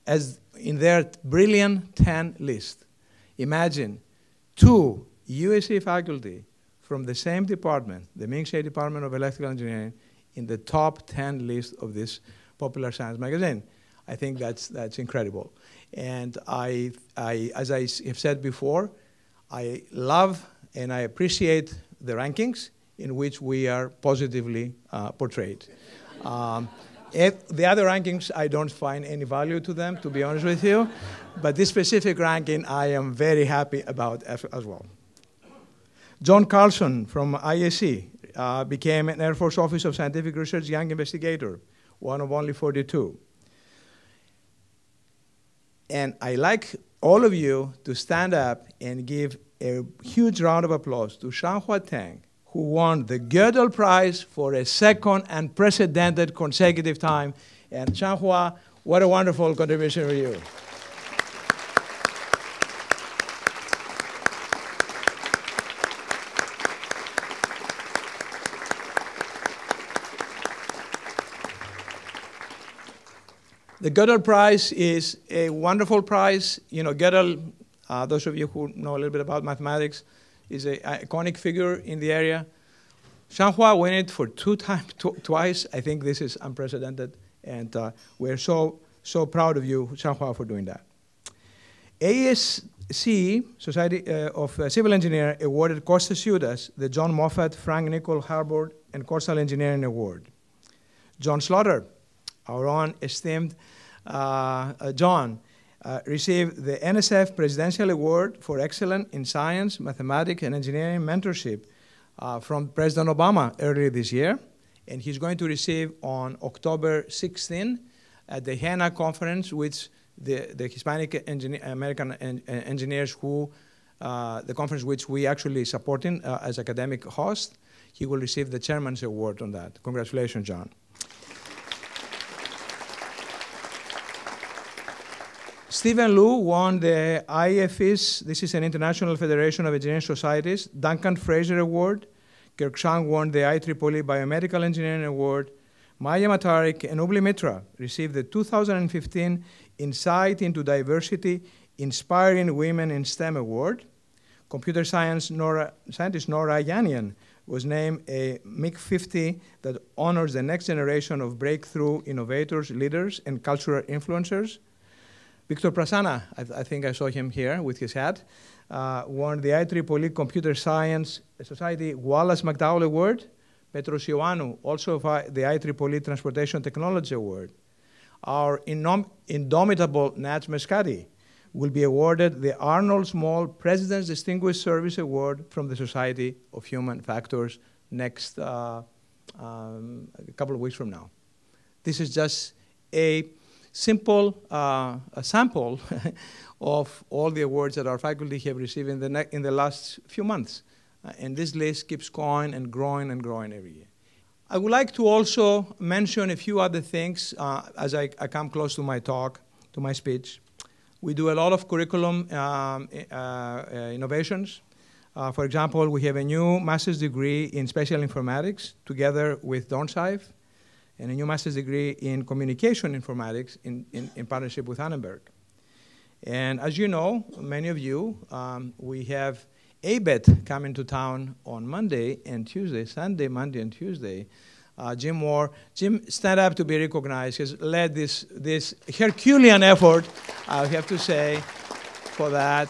as in their brilliant 10 list. Imagine 2 USC faculty from the same department, the Ming Hsieh Department of Electrical Engineering, in the top 10 list of this Popular Science magazine. I think that's incredible. And as I have said before, I love and I appreciate the rankings in which we are positively portrayed. The other rankings, I don't find any value to them, to be honest with you. But this specific ranking, I am very happy about as well. John Carlson from ISC became an Air Force Office of Scientific Research Young Investigator, one of only 42. And I like all of you to stand up and give a huge round of applause to Shanghua Tang, who won the Gödel Prize for a second unprecedented consecutive time. And Shanghua, what a wonderful contribution for you. The Gödel Prize is a wonderful prize. You know, Gödel, those of you who know a little bit about mathematics, is an iconic figure in the area. Shanghua won it for twice. I think this is unprecedented, and we're so proud of you, Shanghua, for doing that. ASC, Society of Civil Engineers, awarded Costas Sioudas the John Moffat, Frank Nicol Harbord, and Coastal Engineering Award. John Slaughter, our own esteemed John, received the NSF Presidential Award for Excellence in Science, Mathematics, and Engineering Mentorship from President Obama earlier this year. And he's going to receive on October 16 at the HANA conference, which the Hispanic American engineers who, the conference which we actually supporting as academic host, he will receive the Chairman's Award on that. Congratulations, John. Stephen Liu won the IFES, this is an International Federation of Engineering Societies, Duncan Fraser Award. Kirk Chang won the IEEE Biomedical Engineering Award. Maya Matarik and Ubli Mitra received the 2015 Insight into Diversity Inspiring Women in STEM Award. Computer scientist Nora Yanyan was named a MIC 50 that honors the next generation of breakthrough innovators, leaders, and cultural influencers. Victor Prasanna, I think I saw him here with his hat, won the IEEE Computer Science Society Wallace McDowell Award. Petros Ioannou, also the IEEE Transportation Technology Award. Our indomitable Nats Mescati will be awarded the Arnold Small President's Distinguished Service Award from the Society of Human Factors next a couple of weeks from now. This is just a simple a sample of all the awards that our faculty have received in the last few months. And this list keeps going and growing and growing every year. I would like to also mention a few other things as I come close to my talk, to my speech. We do a lot of curriculum innovations. For example, we have a new master's degree in special informatics together with Dornsife, and a new master's degree in communication informatics in partnership with Annenberg. And as you know, many of you, we have ABET coming to town on Monday and Tuesday, Sunday, Monday, and Tuesday. Jim Moore, Jim, stand up to be recognized. Has led this Herculean effort, I have to say, for that.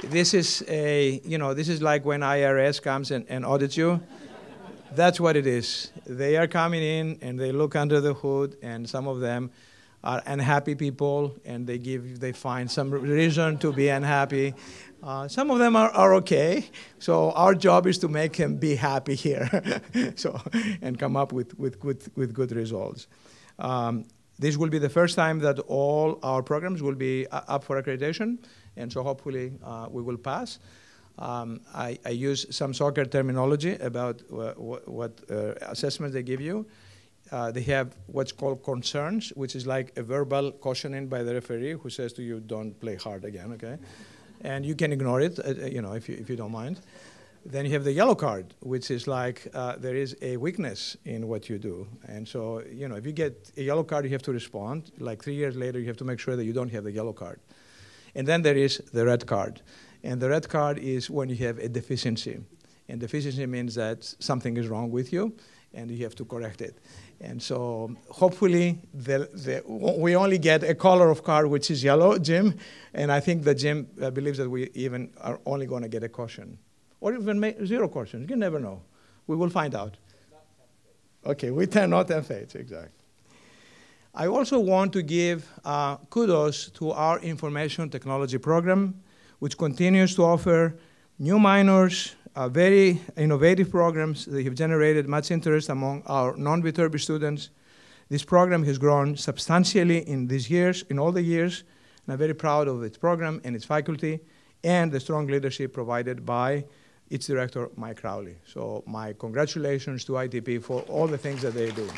This is this is like when IRS comes and audits you. That's what it is. They are coming in and they look under the hood, and some of them are unhappy people, and they find some reason to be unhappy. Some of them are okay, so our job is to make them be happy here, and come up with good results. This will be the first time that all our programs will be up for accreditation, and so hopefully we will pass. I use some soccer terminology about what assessments they give you. They have what's called concerns, which is like a verbal cautioning by the referee who says to you, don't play hard again, okay? And you can ignore it, if you don't mind. Then you have the yellow card, which is like there is a weakness in what you do. And so, if you get a yellow card, you have to respond. Like 3 years later, you have to make sure that you don't have the yellow card. And then there is the red card. And the red card is when you have a deficiency. And deficiency means that something is wrong with you, and you have to correct it. And so hopefully we only get a color of card which is yellow, Jim, and I think that Jim believes that we even are only going to get a caution. Or even 0 cautions, you never know. We will find out. Okay, we turn not and fates, exactly. I also want to give kudos to our information technology program, which continues to offer new minors, very innovative programs that have generated much interest among our non-Viterb students. This program has grown substantially in these years, in all the years, and I'm very proud of its program and its faculty and the strong leadership provided by its director, Mike Crowley. So my congratulations to ITP for all the things that they do.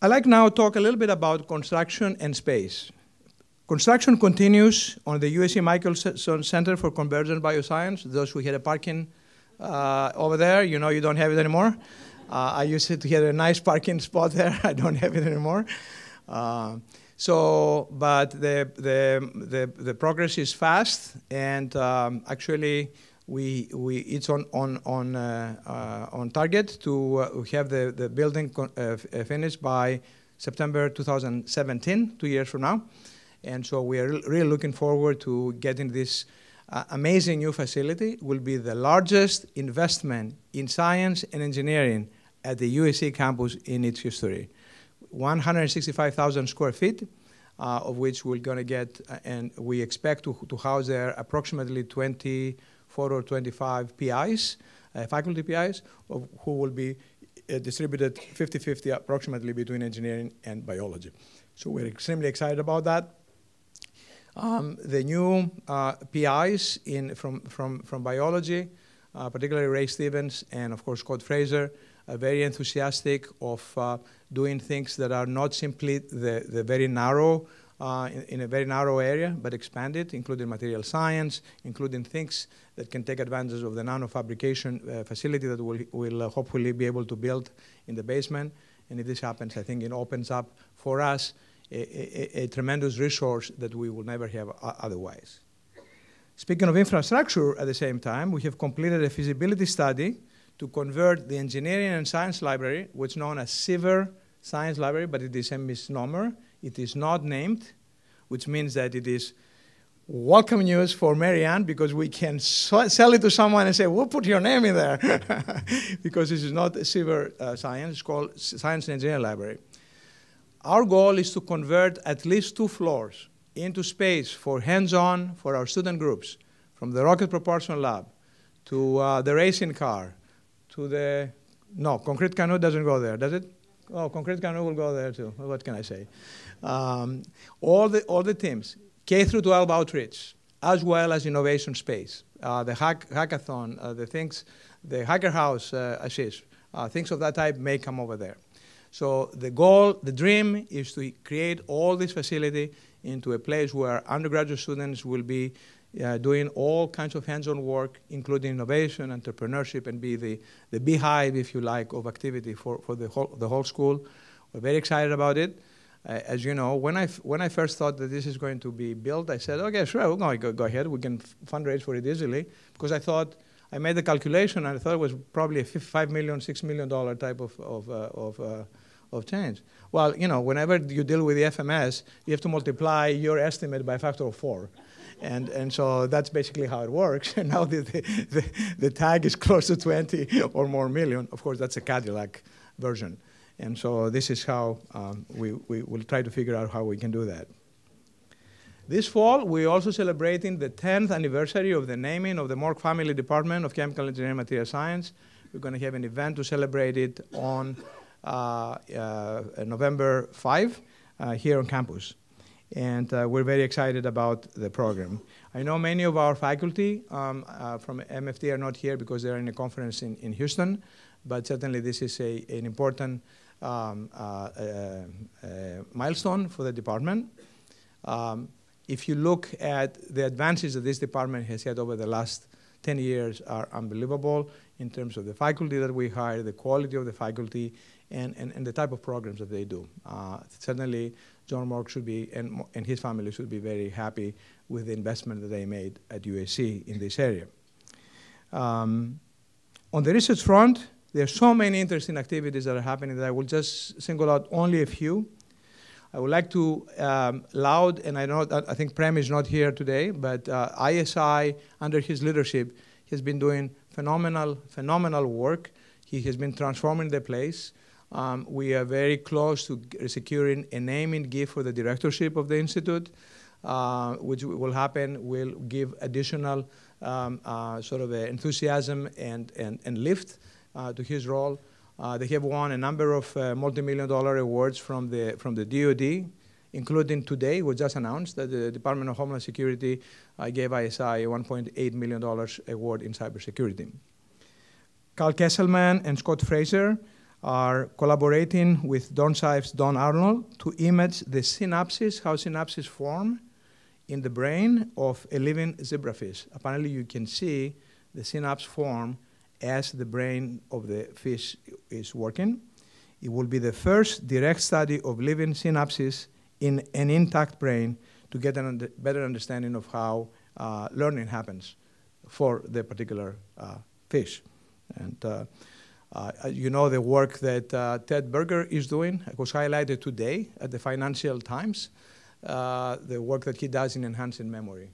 I'd like now to talk a little bit about construction and space. Construction continues on the USC Michelson Center for Convergent Bioscience. Those who had a parking over there, you don't have it anymore. I used to have a nice parking spot there. I don't have it anymore. But the progress is fast, and actually it's on target to have the building finished by September 2017, 2 years from now. And so we are really looking forward to getting this amazing new facility. It will be the largest investment in science and engineering at the USC campus in its history. 165,000 square feet, of which we're going to get, and we expect to house there approximately 24 or 25 PIs, faculty PIs, who will be distributed 50-50 approximately between engineering and biology. So we're extremely excited about that. The new PIs from biology, particularly Ray Stevens and of course Scott Fraser, are very enthusiastic of doing things that are not simply the very narrow, in a very narrow area, but expanded, including material science, including things that can take advantage of the nanofabrication facility that we'll hopefully be able to build in the basement. And if this happens, I think it opens up for us a tremendous resource that we will never have otherwise. Speaking of infrastructure, at the same time, we have completed a feasibility study to convert the engineering and science library, which is known as Seaver Science Library, but it is a misnomer. It is not named, which means that it is welcome news for Marianne, because we can sell it to someone and say, we'll put your name in there, because this is not a Seaver Science, it's called Science and Engineering Library. Our goal is to convert at least 2 floors into space for hands-on for our student groups, from the rocket propulsion lab to the racing car to the, no, concrete canoe doesn't go there, does it? Oh, concrete canoe will go there too. What can I say? All the teams, K through 12 outreach, as well as innovation space, the hackathon, the things, the hacker house assist, things of that type may come over there. So the goal, the dream, is to create all this facility into a place where undergraduate students will be doing all kinds of hands-on work, including innovation, entrepreneurship, and be the beehive, if you like, of activity for the whole school. We're very excited about it. As you know, when I first thought that this is going to be built, I said, okay, sure, we're going to go ahead. We can fundraise for it easily, because I thought, I made the calculation, and I thought it was probably a $5 million, $6 million type of change. Well, you know, whenever you deal with the FMS, you have to multiply your estimate by a factor of 4. And so that's basically how it works. And now the tag is close to 20 or more million. Of course, that's a Cadillac version. And so this is how we will try to figure out how we can do that. This fall, we're also celebrating the 10th anniversary of the naming of the Mork Family Department of Chemical Engineering and Material Science. We're going to have an event to celebrate it on November 5 here on campus. And we're very excited about the program. I know many of our faculty from MFT are not here because they're in a conference in Houston, but certainly this is an important milestone for the department. If you look at the advances that this department has had over the last 10 years are unbelievable in terms of the faculty that we hire, the quality of the faculty, and the type of programs that they do. Certainly, John Mork should be, and his family should be very happy with the investment that they made at USC in this area. On the research front, there are so many interesting activities that are happening that I will just single out only a few. I would like to laud, and I think Prem is not here today, but ISI, under his leadership, has been doing phenomenal work. He has been transforming the place. We are very close to securing a naming gift for the directorship of the Institute, which will happen, will give additional sort of enthusiasm and lift to his role. They have won a number of multi-million-dollar awards from the DoD, including today, it was just announced that the Department of Homeland Security gave ISI a $1.8 million award in cybersecurity. Carl Kesselman and Scott Fraser are collaborating with Don Seif's Don Arnold to image the synapses, how synapses form in the brain of a living zebrafish. Apparently, you can see the synapse form as the brain of the fish is working. It will be the first direct study of living synapses in an intact brain to get a better understanding of how learning happens for the particular fish. And you know the work that Ted Berger is doing. It was highlighted today at the Financial Times, the work that he does in enhancing memory.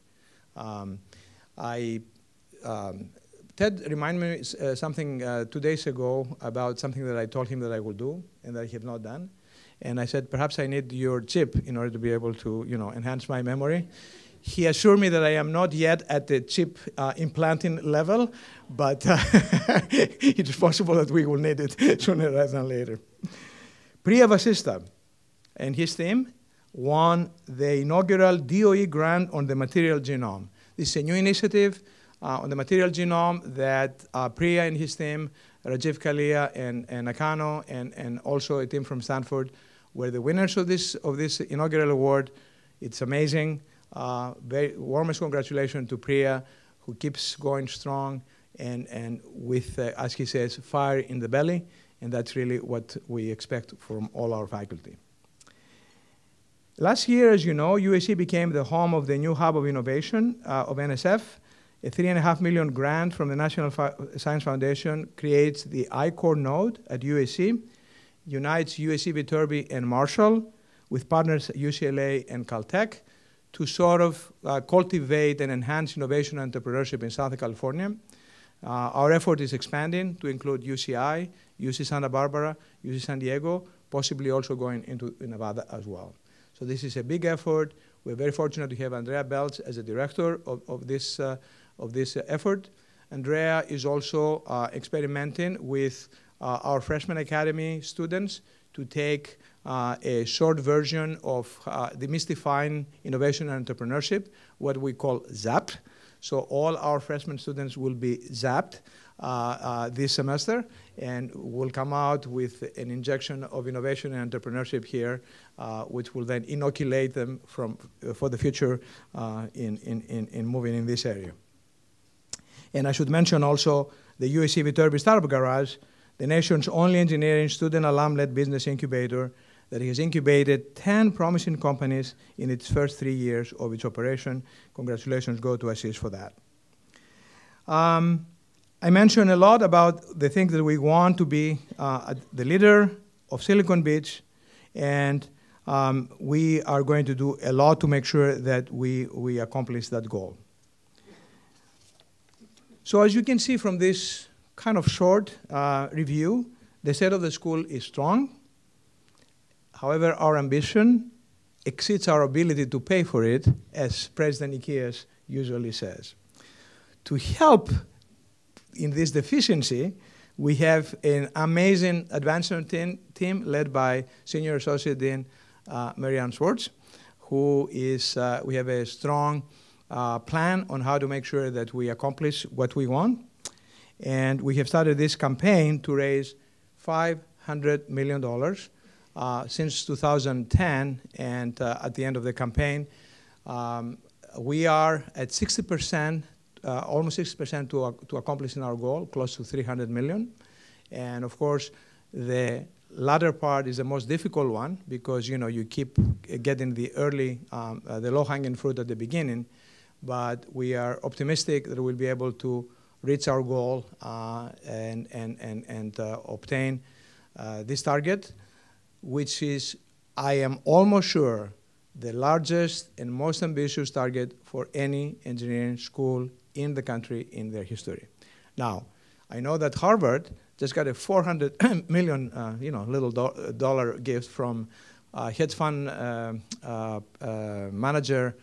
Ted reminded me something 2 days ago about something that I told him that I would do and that I have not done. And I said, perhaps I need your chip in order to be able to, enhance my memory. He assured me that I am not yet at the chip implanting level, but it's possible that we will need it sooner rather than later. Priya Vasista and his team won the inaugural DOE grant on the material genome. This is a new initiative on the material genome that Priya and his team, Rajiv Kalia and Nakano, and also a team from Stanford, were the winners of this inaugural award. It's amazing. Very warmest congratulations to Priya, who keeps going strong and with, as he says, fire in the belly, and that's really what we expect from all our faculty. Last year, as you know, USC became the home of the new hub of innovation of NSF. A $3.5 million grant from the National Science Foundation creates the I-Core node at USC, unites USC Viterb and Marshall with partners at UCLA and Caltech to sort of cultivate and enhance innovation and entrepreneurship in Southern California. Our effort is expanding to include UCI, UC Santa Barbara, UC San Diego, possibly also going into Nevada as well. So this is a big effort. We're very fortunate to have Andrea Belz as the director of this effort. Andrea is also experimenting with our freshman academy students to take a short version of demystifying innovation and entrepreneurship, what we call ZAP. So all our freshman students will be zapped this semester, and will come out with an injection of innovation and entrepreneurship here, which will then inoculate them for the future in moving in this area. And I should mention also the USC Viterb Startup Garage, the nation's only engineering student alum-led business incubator that has incubated 10 promising companies in its first 3 years of its operation. Congratulations go to Assis for that. I mentioned a lot about the things that we want to be the leader of Silicon Beach, and we are going to do a lot to make sure that we accomplish that goal. So as you can see from this kind of short review, the state of the school is strong. However, our ambition exceeds our ability to pay for it, as President Ikias usually says. To help in this deficiency, we have an amazing advancement team led by Senior Associate Dean Marianne Schwartz, who is, we have a strong plan on how to make sure that we accomplish what we want. And we have started this campaign to raise $500 million since 2010, and at the end of the campaign, we are at 60%, almost 60% to accomplishing our goal, close to $300 million. And of course, the latter part is the most difficult one because you keep getting the early, the low-hanging fruit at the beginning. But we are optimistic that we'll be able to reach our goal and obtain this target, which is, I am almost sure, the largest and most ambitious target for any engineering school in the country in their history. Now, I know that Harvard just got a $400 million, little dollar gift from hedge fund manager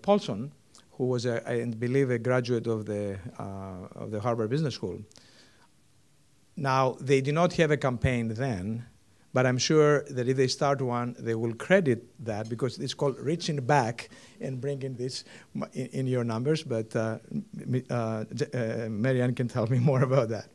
Paulson, who was, I believe, a graduate of the Harvard Business School. Now, they did not have a campaign then, but I'm sure that if they start one, they will credit that because it's called reaching back and bringing this in your numbers. But Marianne can tell me more about that.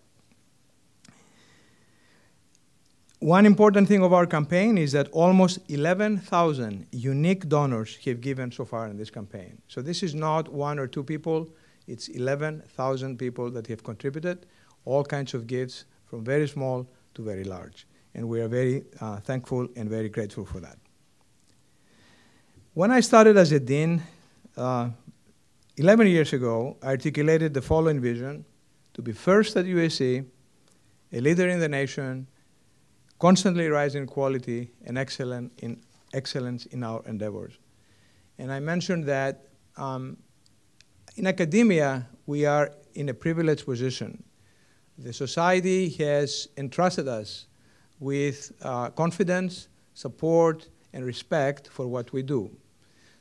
One important thing of our campaign is that almost 11,000 unique donors have given so far in this campaign. So this is not 1 or 2 people. It's 11,000 people that have contributed, all kinds of gifts from very small to very large. And we are very thankful and very grateful for that. When I started as a dean 11 years ago, I articulated the following vision: to be first at USC, a leader in the nation, constantly rising in quality and excellence in our endeavors. And I mentioned that in academia, we are in a privileged position. The society has entrusted us with confidence, support, and respect for what we do.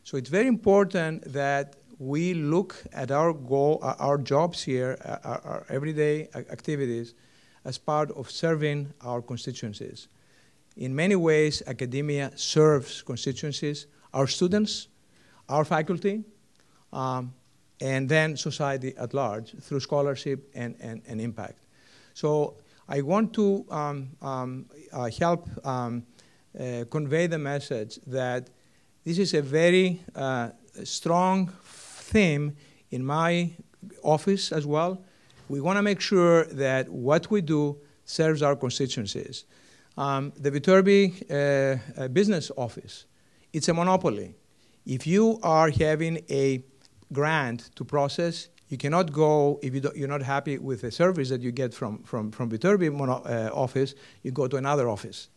So it's very important that we look at our goal, our jobs here, our everyday activities as part of serving our constituencies. In many ways, academia serves constituencies, our students, our faculty, and then society at large through scholarship and impact. So I want to help convey the message that this is a very strong theme in my office as well. We want to make sure that what we do serves our constituencies. The Viterb business office, it's a monopoly. If you are having a grant to process, you cannot go, if you're not happy with the service that you get from Viterb office, you go to another office.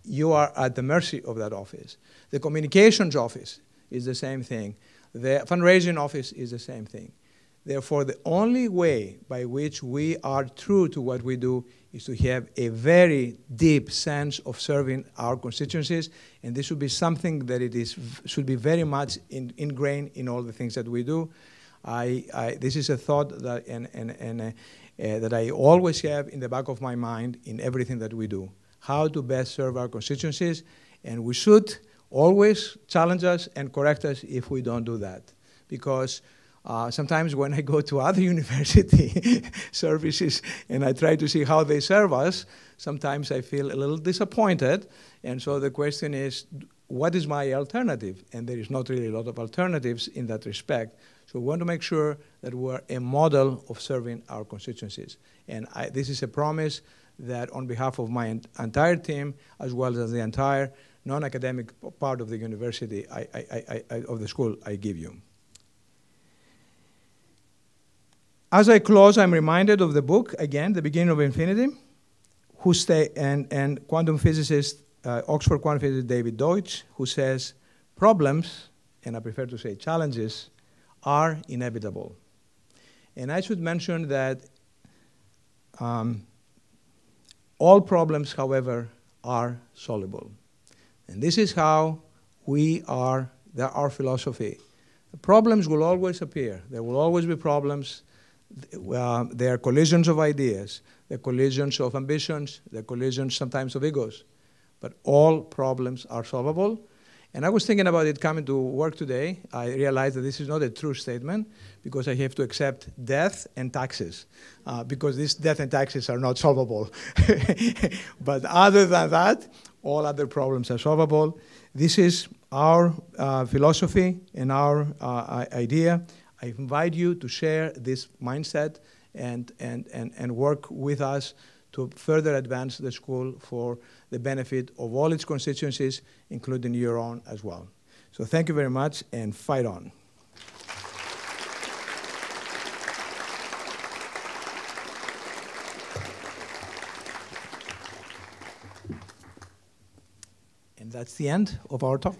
You are at the mercy of that office. The communications office is the same thing. The fundraising office is the same thing. Therefore, the only way by which we are true to what we do is to have a very deep sense of serving our constituencies, and this should be something that should be very much ingrained in all the things that we do. This is a thought that, that I always have in the back of my mind in everything that we do, how to best serve our constituencies, and we should always challenge us and correct us if we don't do that. Because sometimes when I go to other university services and I try to see how they serve us, sometimes I feel a little disappointed. And so the question is, what is my alternative? And there is not really a lot of alternatives in that respect. So we want to make sure that we're a model of serving our constituencies. And this is a promise that on behalf of my entire team, as well as the entire non-academic part of the university, of the school, I give you. As I close, I'm reminded of the book, again, The Beginning of Infinity, and quantum physicist, Oxford quantum physicist David Deutsch, who says, problems, and I prefer to say challenges, are inevitable. And I should mention that all problems, however, are solvable. And this is how our philosophy. The problems will always appear. There will always be problems. There are collisions of ideas, there are collisions of ambitions, there are collisions sometimes of egos. But all problems are solvable. And I was thinking about it coming to work today. I realized that this is not a true statement because I have to accept death and taxes because this death and taxes are not solvable. But other than that, all other problems are solvable. This is our philosophy and our idea. I invite you to share this mindset and work with us to further advance the school for the benefit of all its constituencies, including your own as well. So thank you very much, and fight on. And that's the end of our talk.